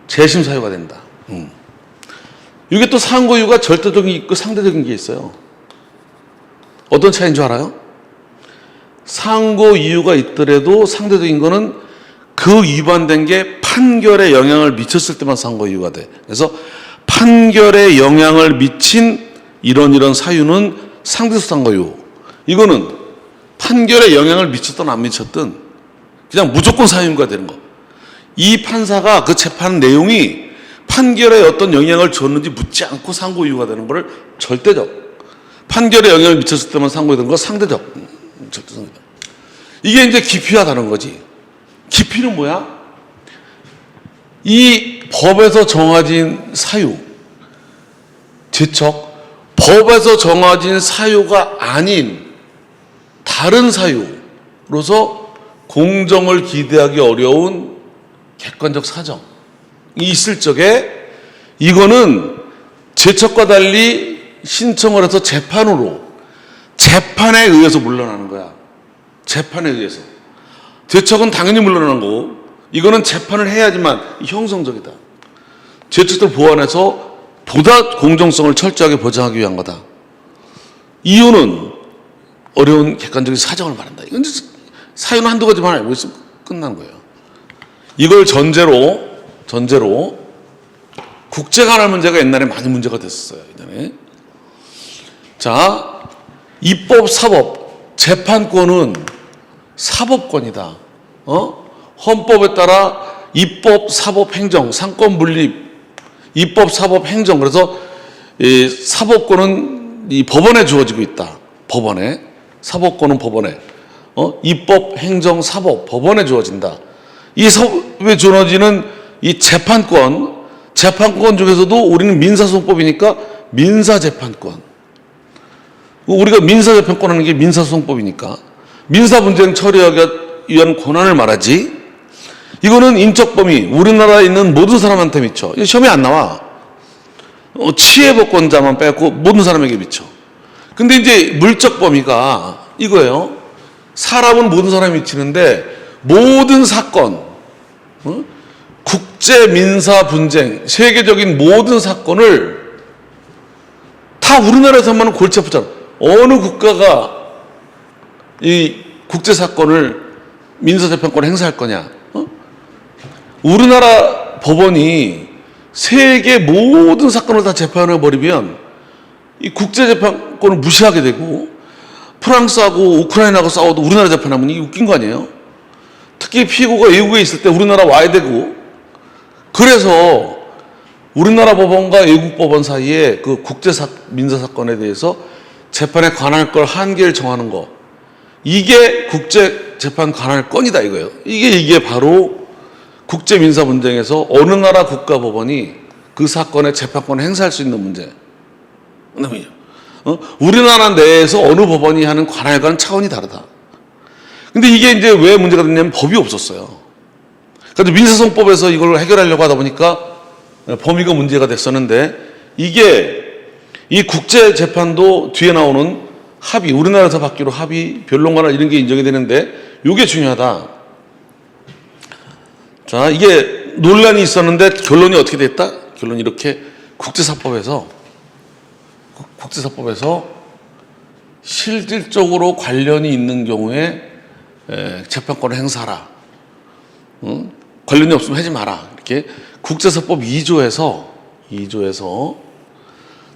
재심 사유가 된다. 이게 또 상고 이유가 절대적인 게 있고 상대적인 게 있어요. 어떤 차이인 줄 알아요? 상고 이유가 있더라도 상대적인 거는 그 위반된 게 판결에 영향을 미쳤을 때만 상고 이유가 돼. 그래서 판결에 영향을 미친 이런 사유는 상대적 상고 이유. 이거는 판결에 영향을 미쳤든 안 미쳤든 그냥 무조건 사유가 되는 거. 이 판사가 그 재판 내용이 판결에 어떤 영향을 줬는지 묻지 않고 상고 이유가 되는 거를 절대적. 판결에 영향을 미쳤을 때만 상고가 되는 거 상대적. 절대적. 이게 이제 깊이와 다른 거지. 깊이는 뭐야? 이 법에서 정해진 사유, 제척, 법에서 정해진 사유가 아닌 다른 사유로서 공정을 기대하기 어려운 객관적 사정이 있을 적에 이거는 제척과 달리 신청을 해서 재판에 의해서 물러나는 거야. 재판에 의해서. 제척은 당연히 물러나는 거고 이거는 재판을 해야지만 형성적이다. 제척들 보완해서 보다 공정성을 철저하게 보장하기 위한 거다. 이유는 어려운 객관적인 사정을 말한다. 이건 사유는 한두 가지만 알고 있으면 끝나는 거예요. 이걸 전제로 국제관할 문제가 옛날에 많이 문제가 됐었어요. 옛날에. 자, 입법, 사법, 재판권은 사법권이다. 헌법에 따라 입법, 사법, 행정, 상권 분립, 입법, 사법, 행정. 그래서 이 사법권은 이 법원에 주어지고 있다. 법원에. 사법권은 법원에. 입법, 행정, 사법, 법원에 주어진다. 이 사법에 주어지는 이 재판권 중에서도 우리는 민사소송법이니까 민사재판권. 우리가 민사재판권 하는 게 민사소송법이니까 민사분쟁 처리하기 위한 권한을 말하지. 이거는 인적 범위, 우리나라에 있는 모든 사람한테 미쳐. 이거 시험에 안 나와. 치해법권자만 빼고 모든 사람에게 미쳐. 근데 이제 물적 범위가 이거예요. 사람은 모든 사람이 미치는데 모든 사건, 국제 민사 분쟁, 세계적인 모든 사건을 다 우리나라에서만 골치 아프잖아. 어느 국가가 이 국제 사건을 민사재판권을 행사할 거냐? 우리나라 법원이 세계 모든 사건을 다 재판해 버리면 이 국제재판권을 무시하게 되고 프랑스하고 우크라이나하고 싸워도 우리나라 재판하면 이게 웃긴 거 아니에요? 특히 피고가 외국에 있을 때 우리나라 와야 되고 그래서 우리나라 법원과 외국 법원 사이에 그 민사사건에 대해서 재판에 관할 걸 한계를 정하는 거 이게 국제재판 관할 건이다 이거예요. 이게 바로 국제민사 분쟁에서 어느 나라 국가법원이 그 사건의 재판권을 행사할 수 있는 문제. 우리나라 내에서 어느 법원이 하는 관할과는 차원이 다르다. 근데 이게 이제 왜 문제가 됐냐면 법이 없었어요. 그래서 민사소송법에서 이걸 해결하려고 하다 보니까 범위가 문제가 됐었는데 이게 이 국제재판도 뒤에 나오는 합의, 우리나라에서 받기로 합의, 변론관할 이런 게 인정이 되는데 이게 중요하다. 자, 이게 논란이 있었는데 결론이 어떻게 됐다? 결론이 이렇게 국제사법에서 국제사법에서 실질적으로 관련이 있는 경우에 재판권을 행사하라. 관련이 없으면 하지 마라. 이렇게 국제사법 2조에서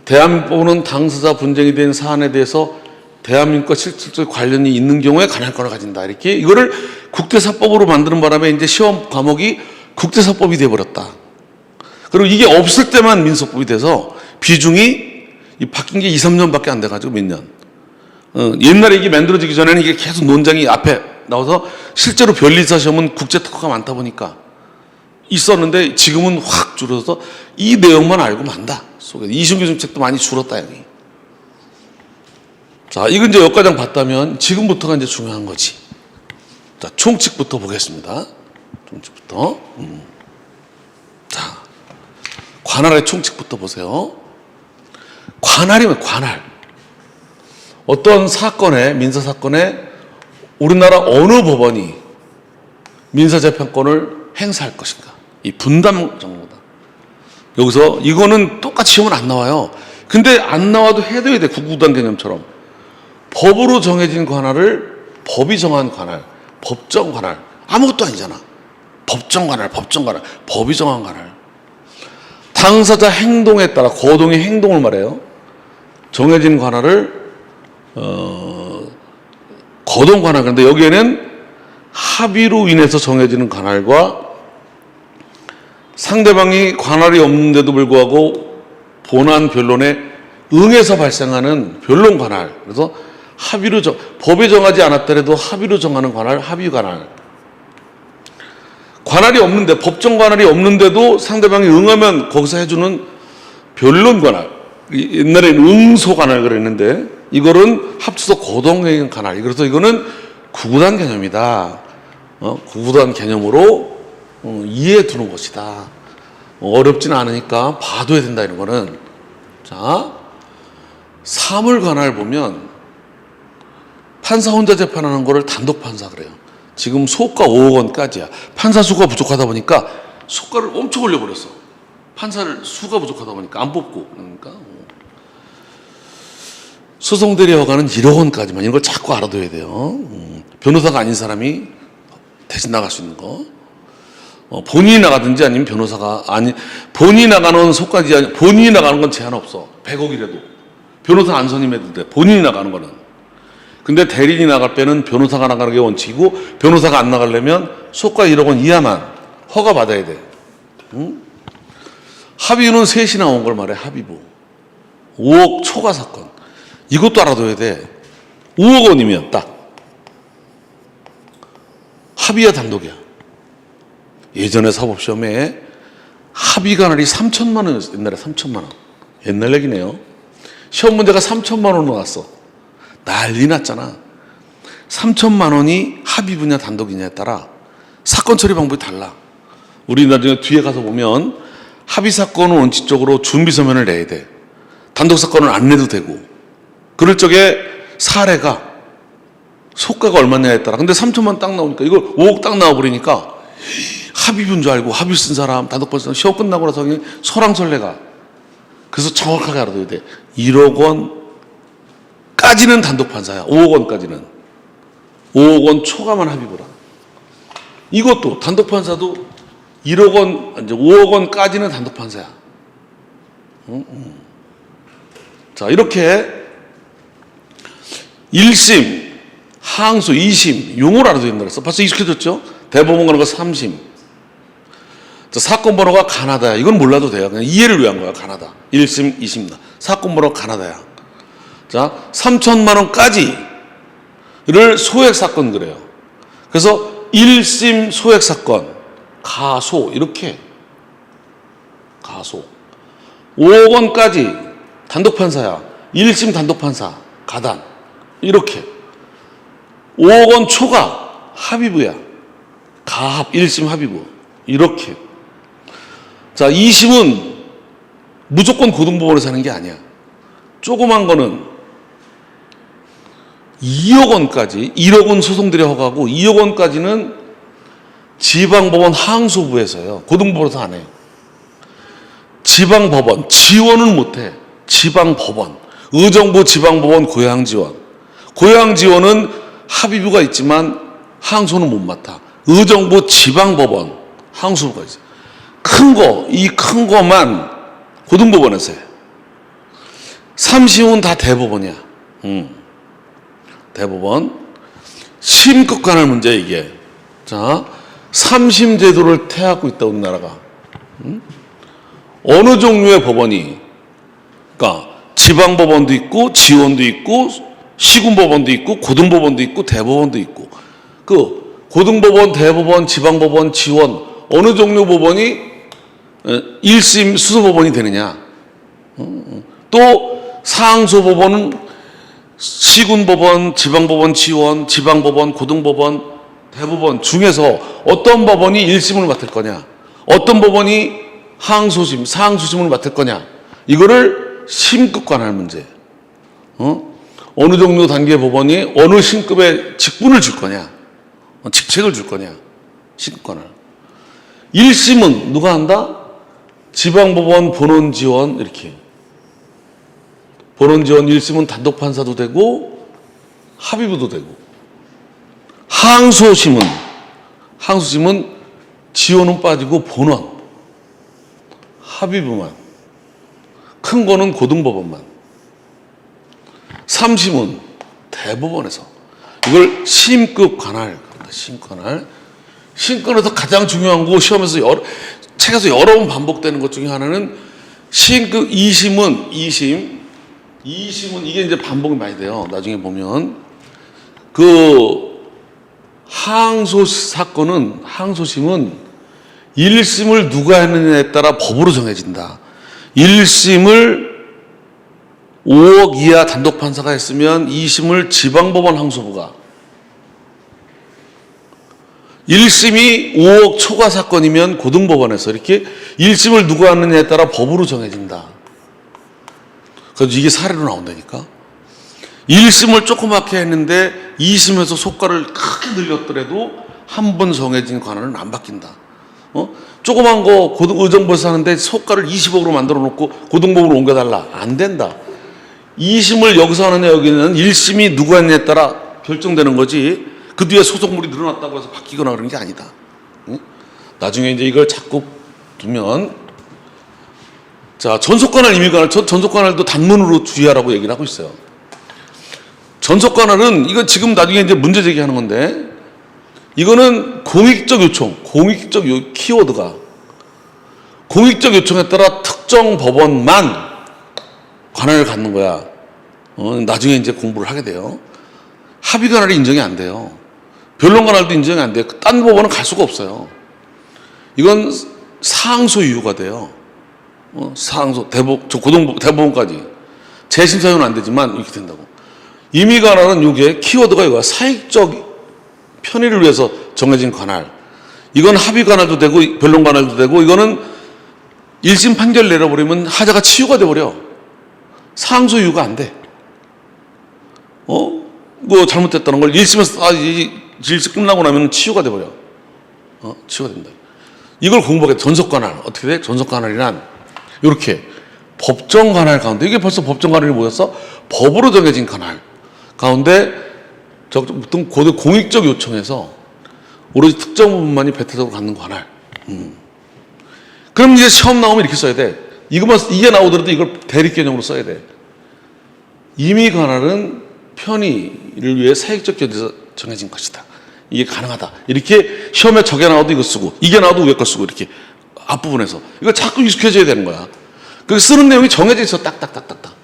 대한민국은 당사자 분쟁이 된 사안에 대해서 대한민국과 실질적 관련이 있는 경우에 관할권을 가진다. 이렇게 이거를 국제사법으로 만드는 바람에 이제 시험 과목이 국제사법이 돼버렸다. 그리고 이게 없을 때만 민사법이 돼서 비중이 바뀐 게 2, 3년밖에 안 돼가지고 몇 년. 옛날에 이게 만들어지기 전에는 이게 계속 논쟁이 앞에 나와서 실제로 변리사 시험은 국제특허가 많다 보니까 있었는데 지금은 확 줄어서 이 내용만 알고 만다. 속에 이순규 좀 책도 많이 줄었다 여기. 자, 이건 이제 여기까지 봤다면 지금부터가 이제 중요한 거지. 자, 총칙부터 보겠습니다. 총칙부터. 자, 관할의 총칙부터 보세요. 관할이면 관할. 어떤 사건에, 민사사건에 우리나라 어느 법원이 민사재판권을 행사할 것인가. 이 분담 정보다. 여기서 이거는 똑같이 시험은 안 나와요. 근데 안 나와도 해둬야 돼. 구구단 개념처럼. 법으로 정해진 관할을 법이 정한 관할, 법정 관할. 아무것도 아니잖아. 법정 관할, 법이 정한 관할. 당사자 행동에 따라 거동의 행동을 말해요. 정해진 관할을 거동 관할. 그런데 여기에는 합의로 인해서 정해지는 관할과 상대방이 관할이 없는데도 불구하고 본안 변론에 응해서 발생하는 변론 관할. 그래서 합의로 법에 정하지 않았더라도 합의로 정하는 관할, 합의 관할. 관할이 없는데, 법정 관할이 없는데도 상대방이 응하면 거기서 해주는 변론 관할. 옛날에는 응소 관할 그랬는데 이거는 합쳐서 거동의 관할. 그래서 이거는 구구단 개념이다. 구구단 개념으로 이해해 두는 것이다. 어렵지는 않으니까 봐둬야 된다 이런 거는. 자, 사물 관할 보면 판사 혼자 재판하는 거를 단독 판사 그래요. 지금 소가 5억 원까지야. 판사 수가 부족하다 보니까 소가를 엄청 올려버렸어. 판사를 수가 부족하다 보니까 안 뽑고. 그러니까 소송 대리 허가는 1억 원까지만. 이런 걸 자꾸 알아둬야 돼요. 변호사가 아닌 사람이 대신 나갈 수 있는 거. 본인이 나가든지 아니면 변호사가 본인이 나가는 소까지 본인이 나가는 건 제한 없어. 100억이라도. 변호사 안 선임해도 돼. 본인이 나가는 거는. 근데 대리인이 나갈 때는 변호사가 나가는 게 원칙이고 변호사가 안 나가려면 소가 1억 원 이하만 허가 받아야 돼. 합의는 셋이 나온 걸 말해. 합의부. 5억 초과 사건. 이것도 알아둬야 돼. 5억 원이면 딱. 합의야 단독이야. 예전에 사법시험에 합의 관할이 3천만 원이었어. 옛날에 3천만 원. 옛날 얘기네요. 시험 문제가 3천만 원 나왔어. 난리 났잖아. 3천만 원이 합의부냐 단독이냐에 따라 사건 처리 방법이 달라. 우리 나중에 뒤에 가서 보면 합의 사건은 원칙적으로 준비 서면을 내야 돼. 단독 사건은 안 내도 되고. 그럴 적에 사례가 소가가 얼마냐에 따라. 근데 3천만 딱 나오니까 이거 5억 딱 나와버리니까 합의부인 줄 알고 합의 쓴 사람, 단독 받은 사람 시험 끝나고 나서 그냥 설왕설래가. 그래서 정확하게 알아둬야 돼. 1억 원까지는 단독 판사야. 5억 원까지는. 5억 원 초과만 합의부라. 이것도 단독 판사도 1억 원, 이제 5억 원까지는 단독 판사야. 자, 이렇게 1심, 항소, 2심, 용어를 알아둬야 된다 그랬어. 벌써 익숙해졌죠? 대법원 가는 거 3심. 자, 사건 번호가 가나다야. 이건 몰라도 돼요. 그냥 이해를 위한 거야, 가나다. 1심, 2심. 사건 번호가 가나다야. 자, 3천만 원까지를 소액 사건 그래요. 그래서 1심 소액 사건, 가소, 이렇게. 가소. 5억 원까지 단독 판사야. 1심 단독 판사, 가단. 이렇게. 5억 원 초과 합의부야. 가합, 1심 합의부. 이렇게. 자, 2심은 무조건 고등법원에서 하는 게 아니야. 조그만 거는 2억 원까지, 1억 원 소송들이 허가고 2억 원까지는 지방법원 항소부에서요. 고등법원에서 안 해요. 지방법원, 지원은 못해. 지방법원. 의정부 지방법원 고양지원. 고양지원은 합의부가 있지만 항소는 못 맡아. 의정부 지방법원 항소부가 있어요. 큰 거, 이 큰 거만 고등법원에서 해. 3심은 다 대법원이야. 대법원. 심급 관할 문제 이게. 자, 3심 제도를 태하고 있다 우리나라가. 어느 종류의 법원이, 그러니까 지방법원도 있고 지원도 있고 시군법원도 있고 고등법원도 있고 대법원도 있고, 그 고등법원, 대법원, 지방법원, 지원 어느 종류 법원이 1심 수소법원이 되느냐. 또 상소법원은 시군법원, 지방법원, 지원, 지방법원, 고등법원, 대법원 중에서 어떤 법원이 1심을 맡을 거냐, 어떤 법원이 항소심, 상소심을 맡을 거냐, 이거를 심급 관할 문제. 어느 정도 단계 법원이 어느 신급의 직분을 줄 거냐, 직책을 줄 거냐, 심급 관할. 1심은 누가 한다? 지방법원, 본원지원 이렇게. 본원지원 1심은 단독판사도 되고 합의부도 되고. 항소심은 지원은 빠지고 본원, 합의부만. 큰 거는 고등법원만. 3심은 대법원에서. 이걸 심급 관할. 심관할. 심권에서 가장 중요한 거, 시험에서 책에서 여러 번 반복되는 것 중에 하나는 심급. 2심은 이게 이제 반복이 많이 돼요. 나중에 보면 그 항소심은 1심을 누가 했느냐에 따라 법으로 정해진다. 1심을 5억 이하 단독 판사가 했으면 2심을 지방법원 항소부가, 1심이 5억 초과 사건이면 고등법원에서 이렇게 1심을 누가 하느냐에 따라 법으로 정해진다. 그래서 이게 사례로 나온다니까. 1심을 조그맣게 했는데 2심에서 속가를 크게 늘렸더라도 한 번 정해진 관할은 안 바뀐다. 조그만 거 의정부에서 하는데 속가를 20억으로 만들어 놓고 고등법으로 옮겨달라. 안 된다. 2심을 여기서 하느냐 여기는 1심이 누가 했느냐에 따라 결정되는 거지, 그 뒤에 소속물이 늘어났다고 해서 바뀌거나 그런 게 아니다. 나중에 이제 이걸 자꾸 두면, 자, 전속관할, 임의관할, 전속관할도 단문으로 주의하라고 얘기를 하고 있어요. 전속관할은 이거 지금 나중에 이제 문제 제기하는 건데, 이거는 공익적 요청, 키워드가 공익적 요청에 따라 특정 법원만 관할을 갖는 거야. 나중에 이제 공부를 하게 돼요. 합의관할이 인정이 안 돼요. 변론관할도 인정이 안 돼요. 딴 법원은 갈 수가 없어요. 이건 상소 이유가 돼요. 상소, 대법원까지. 재심사유는 안 되지만 이렇게 된다고. 임의관할은 이게 키워드가 이거야. 사익적 편의를 위해서 정해진 관할. 이건 합의관할도 되고 변론관할도 되고, 이거는 1심 판결 내려버리면 하자가 치유가 돼버려. 상소 이유가 안 돼. 뭐 잘못됐다는 걸 1심에서 질식 끝나고 나면 치유가 돼버려. 치유가 된다. 이걸 공부하게. 전속관할. 어떻게 돼? 전속관할이란 이렇게 법정관할 가운데, 이게 벌써 법정관할이 뭐였어? 법으로 정해진 관할 가운데 어떤 공익적 요청에서 오로지 특정 부분만이 배타적으로 갖는 관할. 그럼 이제 시험 나오면 이렇게 써야 돼. 이게 나오더라도 이걸 대립 개념으로 써야 돼. 임의관할은 편의를 위해 사익적 견제에서 정해진 것이다. 이게 가능하다. 이렇게 시험에 저게 나와도 이거 쓰고, 이게 나와도 위에 거 쓰고, 이렇게 앞부분에서. 이거 자꾸 익숙해져야 되는 거야. 그 쓰는 내용이 정해져 있어. 딱딱딱딱딱.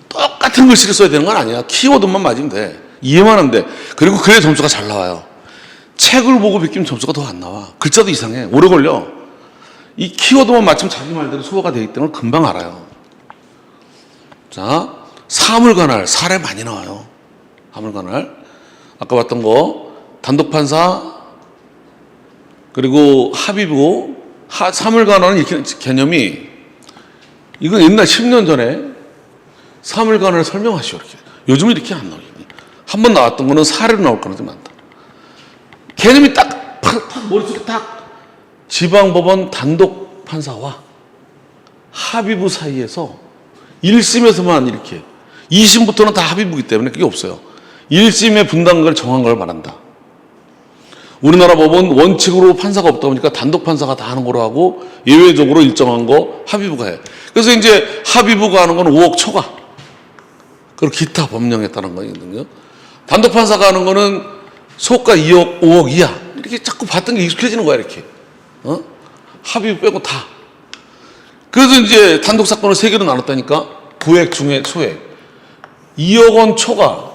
똑같은 글씨를 써야 되는 건 아니야. 키워드만 맞으면 돼. 이해만 하면 돼. 그리고 그래야 점수가 잘 나와요. 책을 보고 베끼면 점수가 더 안 나와. 글자도 이상해. 오래 걸려. 이 키워드만 맞추면 자기 말대로 소화가 되기 때문에 금방 알아요. 자, 사물관할. 사례 많이 나와요. 사물관할. 아까 봤던 거, 단독판사, 그리고 합의부. 사물관할은 이렇게 개념이, 이건 옛날 10년 전에 사물관할을 설명하시오. 이렇게. 요즘은 이렇게 안 나와요. 한 번 나왔던 거는 사례로 나올 가능성이 많다. 개념이 딱 머릿속에 딱, 지방법원 단독판사와 합의부 사이에서 1심에서만 이렇게. 2심부터는 다 합의부기 때문에 그게 없어요. 1심의 분당을 정한 걸 말한다. 우리나라 법은 원칙으로 판사가 없다 보니까 단독 판사가 다 하는 거로 하고 예외적으로 일정한 거 합의부가 해. 그래서 이제 합의부가 하는 건 5억 초과. 그리고 기타 법령에 따른 거거든요. 단독 판사가 하는 거는 소가 2억, 5억 이하. 이렇게 자꾸 봤던 게 익숙해지는 거야, 이렇게. 합의부 빼고 다. 그래서 이제 단독 사건을 3개로 나눴다니까. 고액, 중액, 소액. 2억 원 초과.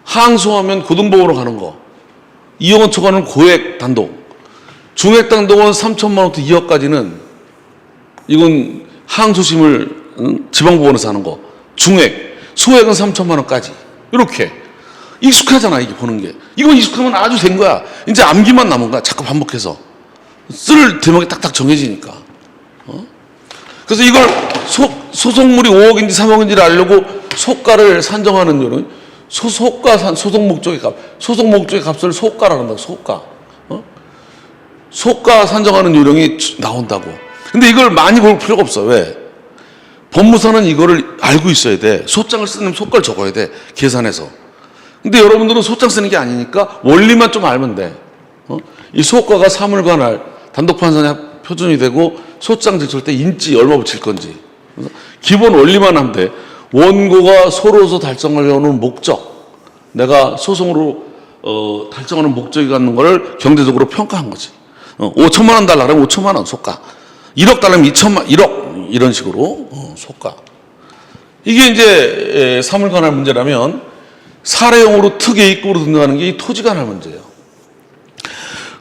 항소하면 고등법원으로 가는 거. 2억 원 초과는 고액 단독. 중액 단독은 3천만 원부터 2억까지는 이건 항소심을 지방법원에서 하는 거. 중액. 소액은 3천만 원까지. 이렇게. 익숙하잖아, 이게 보는 게. 이건 익숙하면 아주 된 거야. 이제 암기만 남은 거야. 자꾸 반복해서. 쓸 대목이 딱딱 정해지니까. 그래서 이걸 소송물이 5억인지 3억인지를 알려고 소가를 산정하는 요령. 소송 목적의 값. 소송 목적의 값을 소가라고 한다. 소가. 소가 산정하는 요령이 나온다고. 근데 이걸 많이 볼 필요가 없어. 왜? 법무사는 이거를 알고 있어야 돼. 소장을 쓰는 소가를 적어야 돼. 계산해서. 근데 여러분들은 소장 쓰는 게 아니니까 원리만 좀 알면 돼. 이 소가가 사물관할 단독판사냐 표준이 되고 소장 제출 때 인지 얼마 붙일 건지. 기본 원리만 하면 돼. 원고가 소로서 달성하려는 목적. 내가 소송으로 달성하는 목적이 갖는 거를 경제적으로 평가한 거지. 5천만 원 달라 그러면 5천만 원 소가. 1억 달라면 1억 이런 식으로 소가. 이게 이제 사물관할 문제라면 사례용으로 특예입구로 등록하는 게 이 토지관할 문제예요.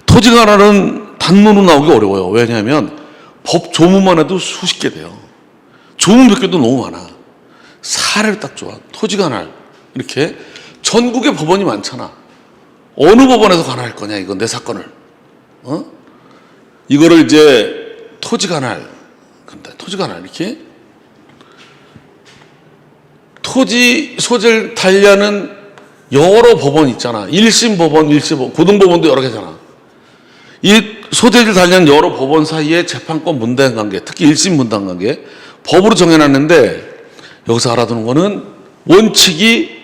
토지관할은 단문으로 나오기 어려워요. 왜냐하면 법 조문만 해도 수십 개 돼요. 조문 몇 개도 너무 많아. 사례를 딱 좋아. 토지관할 이렇게 전국에 법원이 많잖아. 어느 법원에서 관할할 거냐 이거 내 사건을. 이거를 이제 토지관할 그런다. 토지관할 이렇게 토지 소재를 달리하는 여러 법원이 있잖아. 1심 법원, 1심 법원, 고등법원도 여러 개잖아. 이 소재를 달리하는 여러 법원 사이의 재판권 분담 관계, 특히 1심 분담 관계 법으로 정해놨는데 여기서 알아두는 거는 원칙이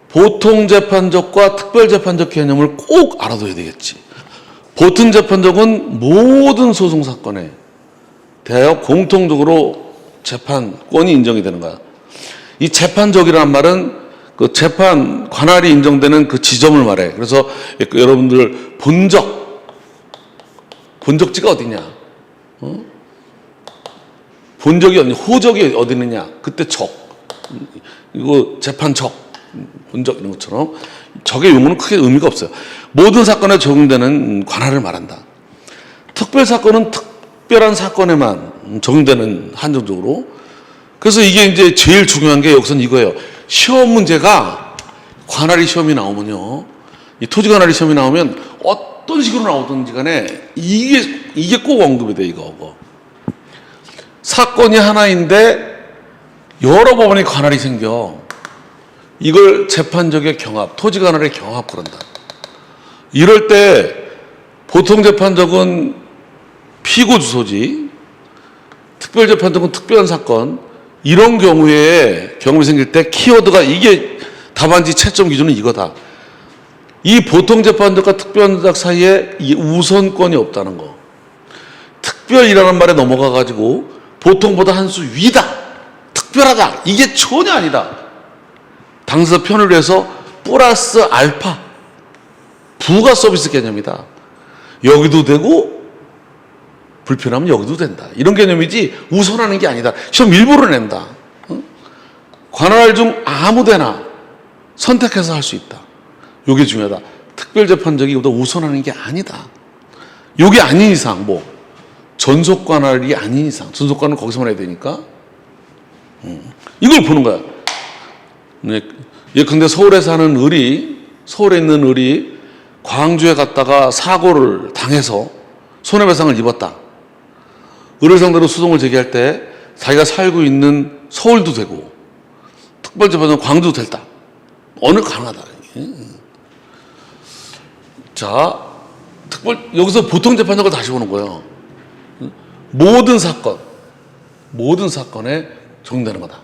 보통재판적과 특별재판적 개념을 꼭 알아둬야 되겠지. 보통재판적은 모든 소송사건에 대하여 공통적으로 재판권이 인정이 되는 거야. 이 재판적이라는 말은 그 재판 관할이 인정되는 그 지점을 말해. 그래서 여러분들 본적지가 어디냐? 본적이 어디, 호적이 어디 있느냐? 그때 적. 이거 재판적, 본적 이런 것처럼 적의 용어는 크게 의미가 없어요. 모든 사건에 적용되는 관할을 말한다. 특별 사건은 특별한 사건에만 적용되는 한정적으로. 그래서 이게 이제 제일 중요한 게 여기서는 이거예요. 시험 문제가 관할이 시험이 나오면요. 이 토지 관할이 시험이 나오면 어떤 식으로 나오든지 간에 이게 꼭 언급이 돼, 이거. 사건이 하나인데 여러 법원의 관할이 생겨. 이걸 재판적의 경합, 토지 관할의 경합 그런다. 이럴 때 보통 재판적은 피고 주소지, 특별 재판적은 특별한 사건, 이런 경우에 경험이 생길 때 키워드가 이게 답안지 채점 기준은 이거다. 이 보통 재판적과 특별한 사이에 이 우선권이 없다는 거. 특별이라는 말에 넘어가 가지고 보통보다 한 수 위다. 특별하다. 이게 전혀 아니다. 당사자 편을 위해서 플러스 알파. 부가 서비스 개념이다. 여기도 되고 불편하면 여기도 된다. 이런 개념이지 우선하는 게 아니다. 시험 일부러 낸다. 관할 중 아무데나 선택해서 할 수 있다. 이게 중요하다. 특별재판적이 보다 우선하는 게 아니다. 이게 아닌 이상 전속관할이 아닌 이상 전속관을 거기서만 해야 되니까 이걸 보는 거야. 예컨대 서울에 있는 을이 광주에 갔다가 사고를 당해서 손해배상을 입었다. 을을 상대로 소송을 제기할 때 자기가 살고 있는 서울도 되고 특별재판은 광주도 됐다. 어느 가능하다. 자, 여기서 보통재판적을 다시 보는 거예요. 모든 사건에 적용되는 거다.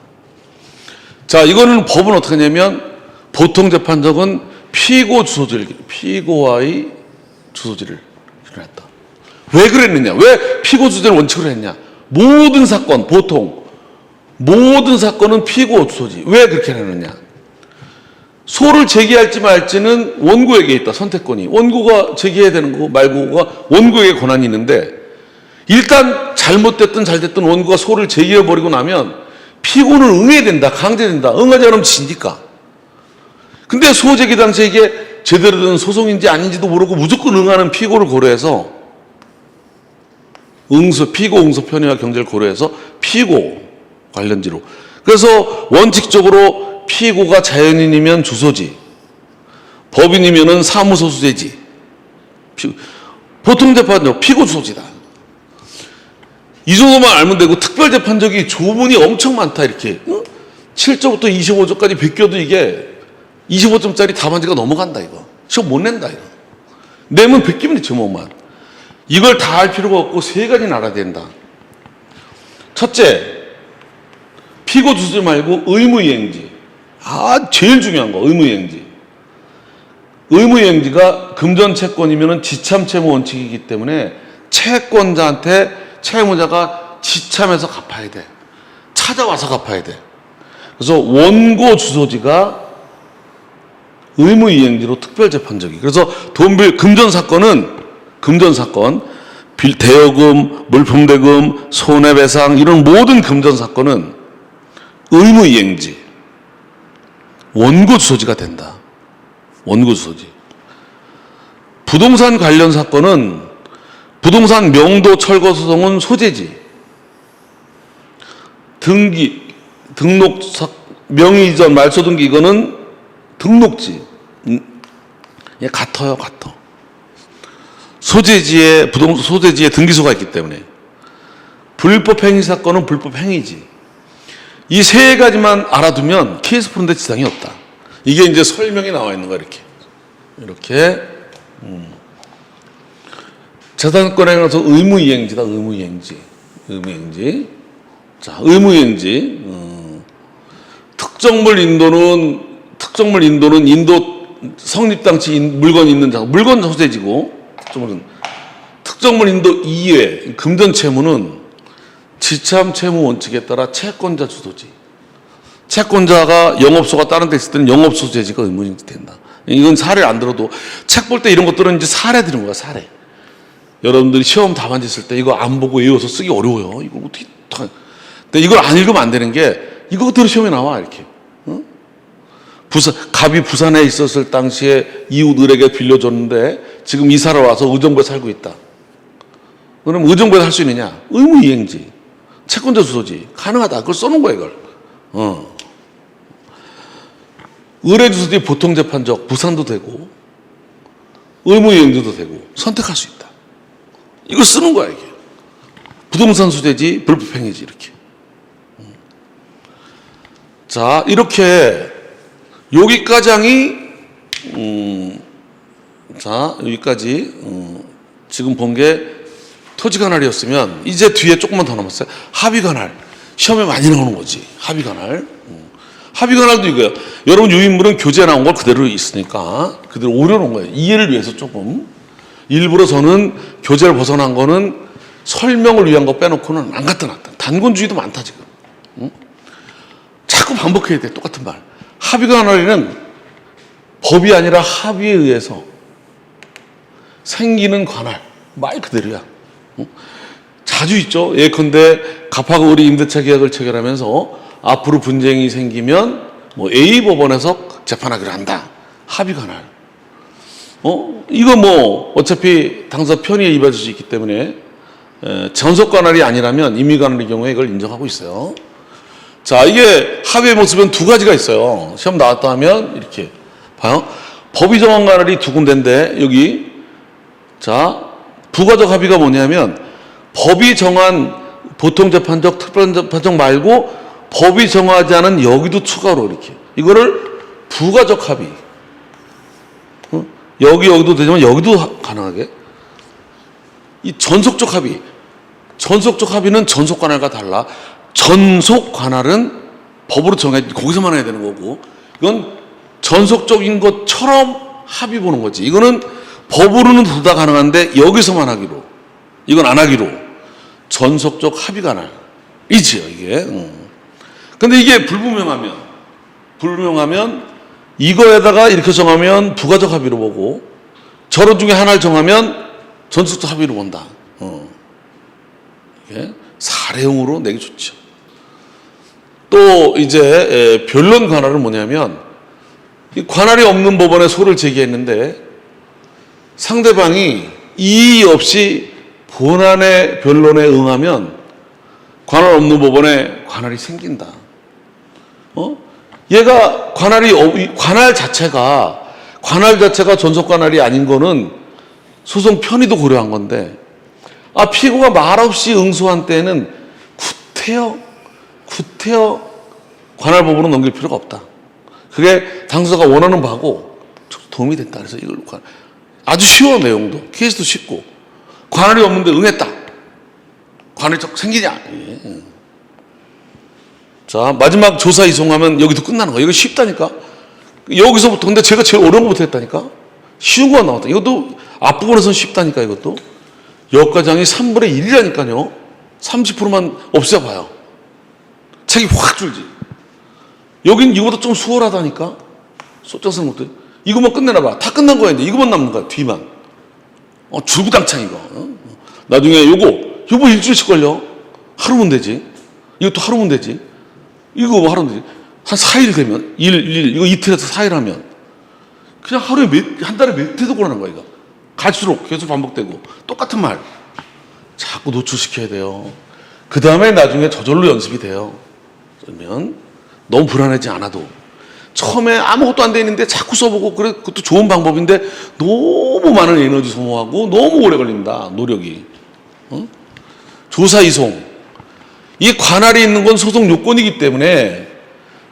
자, 이거는 법은 어떻게 하냐면 보통 재판적은 피고와의 주소지를 기준했다. 왜 그랬느냐? 왜 피고 주소지를 원칙으로 했냐? 모든 사건, 보통 모든 사건은 피고 주소지. 왜 그렇게 하느냐? 소를 제기할지 말지는 원고에게 있다. 선택권이. 원고가 제기해야 되는 거 말고가 원고에게 권한이 있는데, 일단 잘못됐든 잘됐든 원고가 소를 제기해버리고 나면 피고는 응해야 된다. 강제된다. 응하지 않으면 지니까. 근데 소 제기 당시에 이게 제대로 된 소송인지 아닌지도 모르고 무조건 응하는 피고를 고려해서 피고 응소 편의와 경제를 고려해서 피고 관련지로. 그래서 원칙적으로 피고가 자연인이면 주소지, 법인이면은 사무소 수재지. 보통 재판적 피고 주소지다. 이 정도만 알면 되고, 특별재판적이 조문이 엄청 많다. 이렇게 7조부터 25조까지 베껴도 이게 25점짜리 답안지가 넘어간다. 이거 시험 못 낸다. 이거 내면 베끼면 제목만. 이걸 다 할 필요가 없고 세 가지는 알아야 된다. 첫째, 피고 주소지 말고 의무이행지. 제일 중요한 거 의무이행지. 의무이행지가 금전채권이면 지참채무 원칙이기 때문에 채권자한테 채무자가 지참해서 갚아야 돼. 찾아와서 갚아야 돼. 그래서 원고 주소지가 의무이행지로 특별재판적이. 그래서 금전사건, 대여금, 물품대금, 손해배상 이런 모든 금전사건은 의무이행지, 원고 주소지가 된다. 원고 주소지. 부동산 관련 사건은 부동산 명도 철거 소송은 소재지. 등록 명의 이전 말소 등기 이거는 등록지. 같아요. 소재지에 등기소가 있기 때문에. 불법 행위 사건은 불법 행위지. 이 세 가지만 알아두면 케이스 푸는데 지장이 없다. 이게 이제 설명이 나와 있는 거야. 이렇게. 재산권에 관해서 의무이행지다. 의무이행지. 자, 의무이행지. 특정물 인도는 인도 성립당시 물건이 있는 장소, 물건 소재지고, 특정물 인도 이외 금전채무는 지참채무 원칙에 따라 채권자 주소지. 채권자가 영업소가 다른 데 있을 때는 영업소 제지가 의무이행지 된다. 이건 사례를 안 들어도 책 볼 때 이런 것들은 이제 사례 드는 거야. 사례. 여러분들이 시험 답안지 쓸 때 이거 안 보고 외워서 쓰기 어려워요. 이거 어떻게 근데 이걸 안 읽으면 안 되는 게 이거 그대로 시험에 나와. 이렇게. 갑이 부산에 있었을 당시에 이웃 을에게 빌려줬는데 지금 이사를 와서 의정부에 살고 있다. 그럼 의정부에 살 수 있느냐? 의무이행지. 채권자 주소지. 가능하다. 그걸 써놓은 거야, 이걸. 의뢰 주소지 보통 재판적 부산도 되고 의무이행지도 되고 선택할 수 있다. 이걸 쓰는 거야, 이게. 부동산 수재지, 불법행위지, 이렇게. 자, 이렇게 여기까지 여기까지 지금 본 게 토지관할이었으면 이제 뒤에 조금만 더 남았어요. 합의관할. 시험에 많이 나오는 거지. 합의관할. 합의관할도 이거예요. 여러분 유인물은 교재에 나온 걸 그대로 있으니까 그대로 오려놓은 거예요. 이해를 위해서 조금. 일부러 저는 교재를 벗어난 거는 설명을 위한 거 빼놓고는 안 갖다 놨다. 단권주의도 많다 지금. 자꾸 반복해야 돼. 똑같은 말. 합의관할에는 법이 아니라 합의에 의해서 생기는 관할. 말 그대로야. 자주 있죠. 예컨대 갑하고 을이 임대차 계약을 체결하면서 앞으로 분쟁이 생기면 뭐 A 법원에서 재판하기로 한다. 합의관할. 이거 뭐 어차피 당사 편의에 입어질 수 있기 때문에 전속관할이 아니라면 임의관할의 경우에 이걸 인정하고 있어요. 자, 이게 합의의 모습은 두 가지가 있어요. 시험 나왔다 하면 이렇게 봐요. 법이 정한 관할이 두 군데인데 여기 자 부가적 합의가 뭐냐면 법이 정한 보통재판적, 특별재판적 말고 법이 정하지 않은 여기도 추가로 이렇게 이거를 부가적 합의. 여기도 되지만 여기도 가능하게. 이 전속적 합의. 전속적 합의는 전속관할과 달라. 전속 관할은 법으로 정해 거기서만 해야 되는 거고, 이건 전속적인 것처럼 합의 보는 거지. 이거는 법으로는 둘 다 가능한데 여기서만 하기로, 이건 안 하기로 전속적 합의 관할이지요 이게. 근데 이게 불분명하면 이거에다가 이렇게 정하면 부가적 합의로 보고, 저런 중에 하나를 정하면 전속적 합의로 본다. 이게 사례형으로 내기 좋죠. 또 이제 변론 관할은 뭐냐면, 이 관할이 없는 법원에 소를 제기했는데 상대방이 이의 없이 본안의 변론에 응하면 관할 없는 법원에 관할이 생긴다. 얘가 관할 자체가 전속 관할이 아닌 거는 소송 편의도 고려한 건데, 피고가 말없이 응소한 때는 구태여 관할 법원으로 넘길 필요가 없다. 그게 당사자가 원하는 바고 도움이 됐다. 그래서 이걸 아주 쉬워, 내용도 케이스도 쉽고, 관할이 없는데 응했다. 관할이 생기냐? 예. 자, 마지막 조사 이송하면 여기도 끝나는 거야. 이거 쉽다니까. 여기서부터, 근데 제가 제일 어려운 거부터 했다니까. 쉬운 거 나왔다. 이것도 앞부분에서는 쉽다니까. 이것도 여과장이 3분의 1이라니까요 30%만 없애봐요. 책이 확 줄지. 여긴 이거보다 좀 수월하다니까. 소장 쓰는 것도 이거만 끝내놔봐. 다 끝난 거야. 이제 이거만 남는 거야. 뒤만. 줄구당창 이거. 나중에 요거 일주일씩 걸려. 하루면 되지. 이것도 하루면 되지. 이거 뭐 하루면 되지. 한 4일 되면 이거 이틀에서 4일 하면 그냥 하루에 한 달에 몇 회도 골라낸 거야. 이거 갈수록 계속 반복되고 똑같은 말 자꾸 노출시켜야 돼요. 그 다음에 나중에 저절로 연습이 돼요. 그러면 너무 불안하지 않아도, 처음에 아무것도 안 돼 있는데 자꾸 써보고, 그래, 그것도 좋은 방법인데 너무 많은 에너지 소모하고 너무 오래 걸린다, 노력이. 조사 이송. 이 관할이 있는 건 소송 요건이기 때문에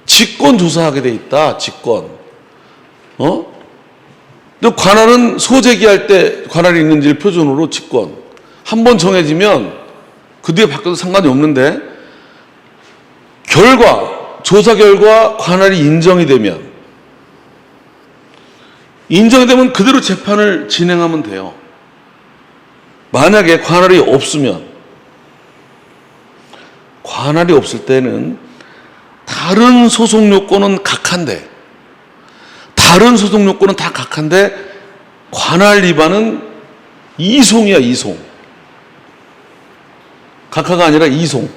직권 조사하게 돼 있다, 직권. 근데 관할은 소제기할 때 관할이 있는지를 표준으로 직권. 한번 정해지면 그 뒤에 바뀌어도 상관이 없는데, 조사 결과 관할이 인정이 되면 그대로 재판을 진행하면 돼요. 만약에 관할이 없을 때는 다른 소송 요건은 각한데 관할 위반은 이송이야, 이송. 각하가 아니라 이송.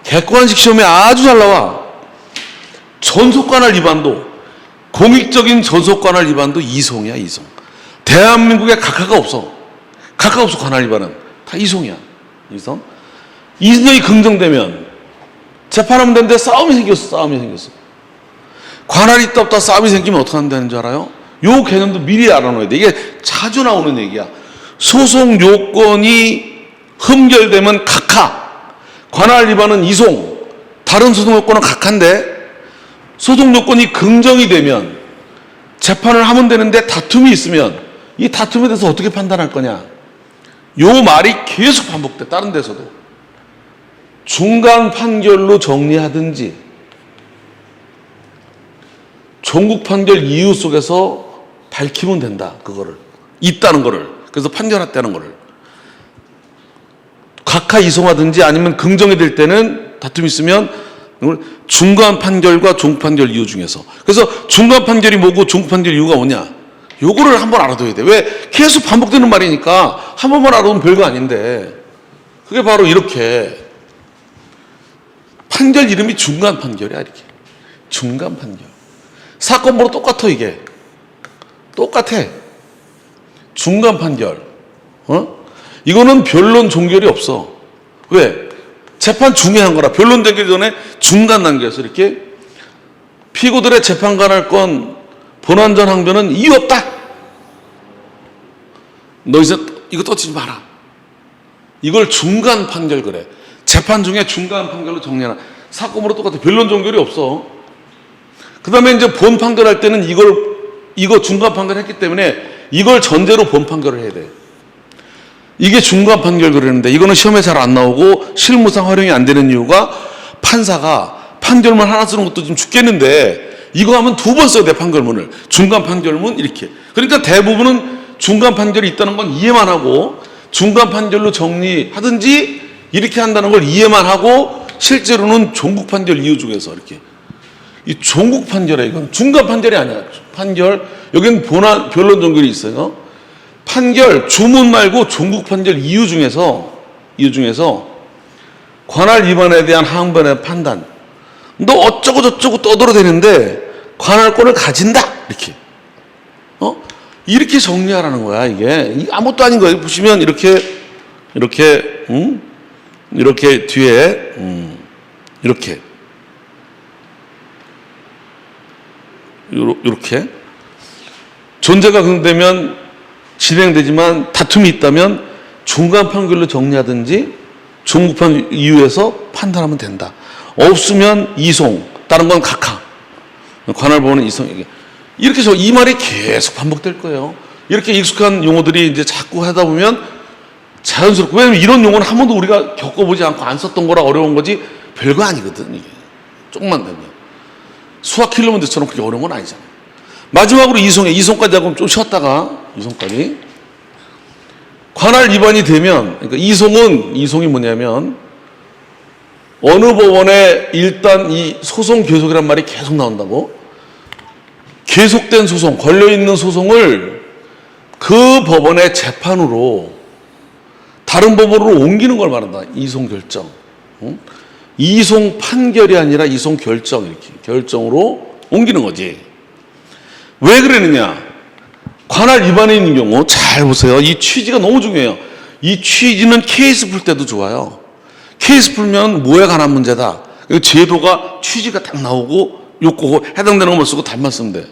객관식 시험에 아주 잘 나와. 전속관할 위반도, 공익적인 전속관할 위반도 이송이야, 이송. 대한민국에 각하가 없어. 관할 위반은 다 이송이야, 이송. 이송이 긍정되면 재판하면 되는데 싸움이 생겼어. 관할이 있다 없다 싸움이 생기면 어떻게 한다는 줄 알아요? 요 개념도 미리 알아놓아야 돼. 이게 자주 나오는 얘기야. 소송 요건이 흠결되면 각하, 관할 위반은 이송, 다른 소송 요건은 각하인데 소송 요건이 긍정이 되면 재판을 하면 되는데 다툼이 있으면 이 다툼에 대해서 어떻게 판단할 거냐. 요 말이 계속 반복돼. 다른 데서도. 중간 판결로 정리하든지 종국 판결 이유 속에서 밝히면 된다. 그거를. 있다는 거를. 그래서 판결했다는 거를. 각하 이송하든지 아니면 긍정이 될 때는 다툼이 있으면 중간 판결과 종국 판결 이유 중에서. 그래서 중간 판결이 뭐고 종국 판결 이유가 뭐냐. 요거를 한번 알아둬야 돼. 왜? 계속 반복되는 말이니까 한 번만 알아두면 별거 아닌데. 그게 바로 이렇게. 판결 이름이 중간 판결이야, 이렇게. 중간 판결. 사건 번호 똑같아, 이게. 똑같아. 중간 판결. 이거는 변론 종결이 없어. 왜? 재판 중에 한 거라. 변론되기 전에 중간 단계에서 이렇게 피고들의 재판 관할 건 본안전 항변은 이유 없다. 너 이제 이거 떠치지 마라. 이걸 중간 판결 그래. 재판 중에 중간 판결로 정리하나. 사건으로 똑같아. 변론 종결이 없어. 그 다음에 이제 본 판결할 때는 이거 중간 판결 했기 때문에 이걸 전제로 본 판결을 해야 돼. 이게 중간 판결 그러는데 이거는 시험에 잘 안 나오고 실무상 활용이 안 되는 이유가 판사가 판결문 하나 쓰는 것도 좀 죽겠는데 이거 하면 2번 써야 돼, 판결문을. 중간 판결문 이렇게. 그러니까 대부분은 중간 판결이 있다는 건 이해만 하고 중간 판결로 정리하든지 이렇게 한다는 걸 이해만 하고 실제로는 종국 판결 이유 중에서 이렇게. 이 종국 판결에 이건 중간 판결이 아니야. 판결. 여기는 변론 종결이 있어요. 판결, 주문 말고 종국 판결 이유 중에서 관할 위반에 대한 항변의 판단. 너 어쩌고 저쩌고 떠들어대는데 관할권을 가진다. 이렇게. 이렇게 정리하라는 거야, 이게. 아무것도 아닌 거예요. 보시면 이렇게 뒤에, 이렇게. 이렇게. 존재가 긍정되면 진행되지만 다툼이 있다면 중간 판결로 정리하든지 종국판 이유에서 판단하면 된다. 없으면 이송, 다른 건 각하. 관할법원은 이송. 이렇게 이 말이 계속 반복될 거예요. 이렇게 익숙한 용어들이 이제 자꾸 하다 보면 자연스럽고, 왜냐면 이런 용어는 한 번도 우리가 겪어보지 않고 안 썼던 거라 어려운 거지 별거 아니거든, 이게. 조금만 되면. 수학 킬로미터처럼 그렇게 어려운 건 아니잖아요. 마지막으로 이송까지 하고 좀 쉬었다가, 이송까지. 관할 위반이 되면, 그러니까 이송이 뭐냐면, 어느 법원에 일단 이 소송 계속이란 말이 계속 나온다고. 계속된 소송, 걸려있는 소송을 그 법원의 재판으로 다른 법원으로 옮기는 걸 말한다. 이송 결정. 이송 판결이 아니라 이송 결정, 이렇게. 결정으로 옮기는 거지. 왜 그러느냐? 관할 위반에 있는 경우, 잘 보세요. 이 취지가 너무 중요해요. 이 취지는 케이스 풀 때도 좋아요. 케이스 풀면 뭐에 관한 문제다. 제도가 취지가 딱 나오고 요거 해당되는 것만 쓰고 답만 쓰면 돼.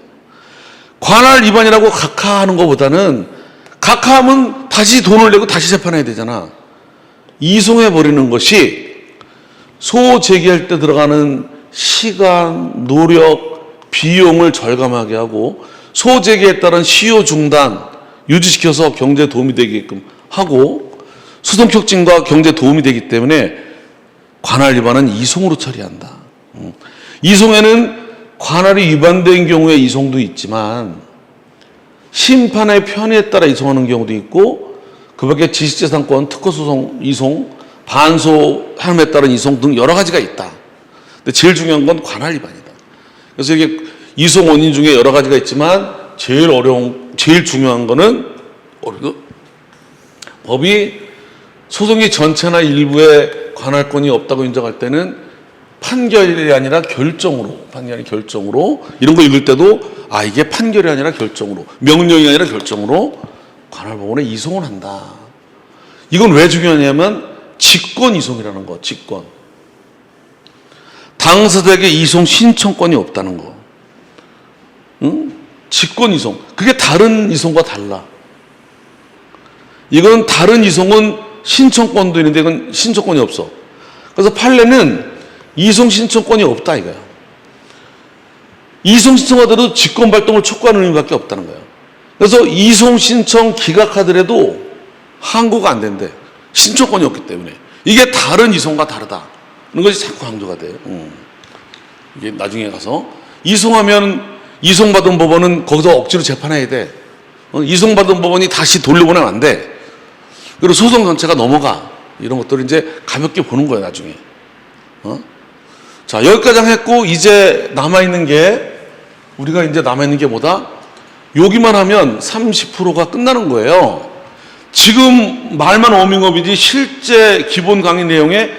관할 위반이라고 각하하는 것보다는 각하하면 다시 돈을 내고 다시 재판해야 되잖아. 이송해버리는 것이 소제기할 때 들어가는 시간, 노력, 비용을 절감하게 하고 소제기에 따른 시효 중단, 유지시켜서 경제에 도움이 되게끔 하고 소송 촉진과 경제에 도움이 되기 때문에 관할 위반은 이송으로 처리한다. 이송에는 관할이 위반된 경우에 이송도 있지만 심판의 편의에 따라 이송하는 경우도 있고 그 밖에 지식재산권, 특허소송, 이송, 반소함에 따른 이송 등 여러 가지가 있다. 근데 제일 중요한 건 관할 위반이다. 그래서 이게 이송 원인 중에 여러 가지가 있지만 제일 중요한 거는 법이 소송이 전체나 일부에 관할권이 없다고 인정할 때는 판결이 아니라 결정으로, 이런 거 읽을 때도 이게 판결이 아니라 결정으로, 명령이 아니라 결정으로 관할법원에 이송을 한다. 이건 왜 중요하냐면 직권 이송이라는 거, 직권. 당사자에게 이송 신청권이 없다는 거. 직권 이송. 그게 다른 이송과 달라. 이건 다른 이송은 신청권도 있는데 이건 신청권이 없어. 그래서 판례는 이송 신청권이 없다 이거야. 이송 신청하더라도 직권 발동을 촉구하는 의미밖에 없다는 거야. 그래서 이송 신청 기각하더라도 항고가 안 된대. 신청권이 없기 때문에. 이게 다른 이송과 다르다. 그런 것이 자꾸 강조가 돼요. 이게 나중에 가서 이송하면 이송받은 법원은 거기서 억지로 재판해야 돼. 이송받은 법원이 다시 돌려보내면 안 돼. 그리고 소송 전체가 넘어가. 이런 것들을 이제 가볍게 보는 거예요, 나중에. 자, 여기까지 했고, 이제 우리가 이제 남아있는 게 뭐다? 여기만 하면 30%가 끝나는 거예요. 지금 말만 워밍업이지 실제 기본 강의 내용에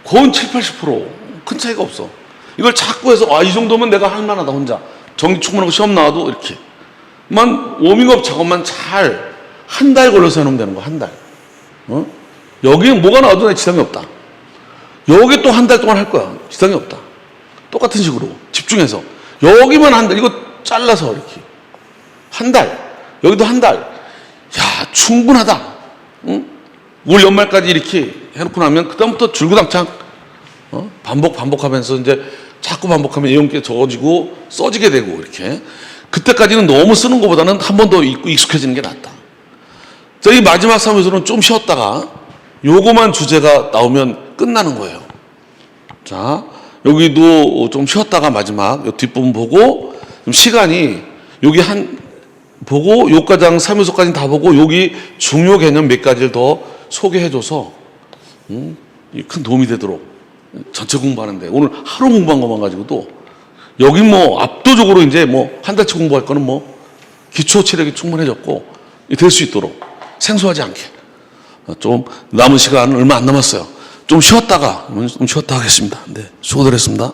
거의 70, 80% 큰 차이가 없어. 이걸 자꾸 해서, 이 정도면 내가 할 만하다, 혼자. 정리 충분하고 시험 나와도 이렇게만 워밍업 작업만 잘 한 달 걸려서 해놓으면 되는 거야, 한 달. 여기에 뭐가 나와도 내 지장이 없다. 여기 또 한 달 동안 할 거야. 지장이 없다. 똑같은 식으로 집중해서 여기만 한 달, 이거 잘라서 이렇게 한 달, 여기도 한 달. 야, 충분하다. 올 연말까지 이렇게 해놓고 나면 그다음부터 줄구당창 반복하면서 이제 자꾸 반복하면 내용이 적어지고 써지게 되고 이렇게. 그때까지는 너무 쓰는 것보다는 한 번 더 익숙해지는 게 낫다. 저희 마지막 사무에서는 좀 쉬었다가 요거만 주제가 나오면 끝나는 거예요. 자, 여기도 좀 쉬었다가 마지막 요 뒷부분 보고 좀 시간이 여기 보고 요과장 3요소까지 다 보고 여기 중요 개념 몇 가지를 더 소개해줘서 큰 도움이 되도록 전체 공부하는데 오늘 하루 공부한 것만 가지고도 여기 뭐 압도적으로 이제 뭐 한 달치 공부할 거는 뭐 기초 체력이 충분해졌고 될 수 있도록 생소하지 않게 좀 남은 시간 얼마 안 남았어요. 좀 쉬었다가 하겠습니다. 네, 수고들 했습니다.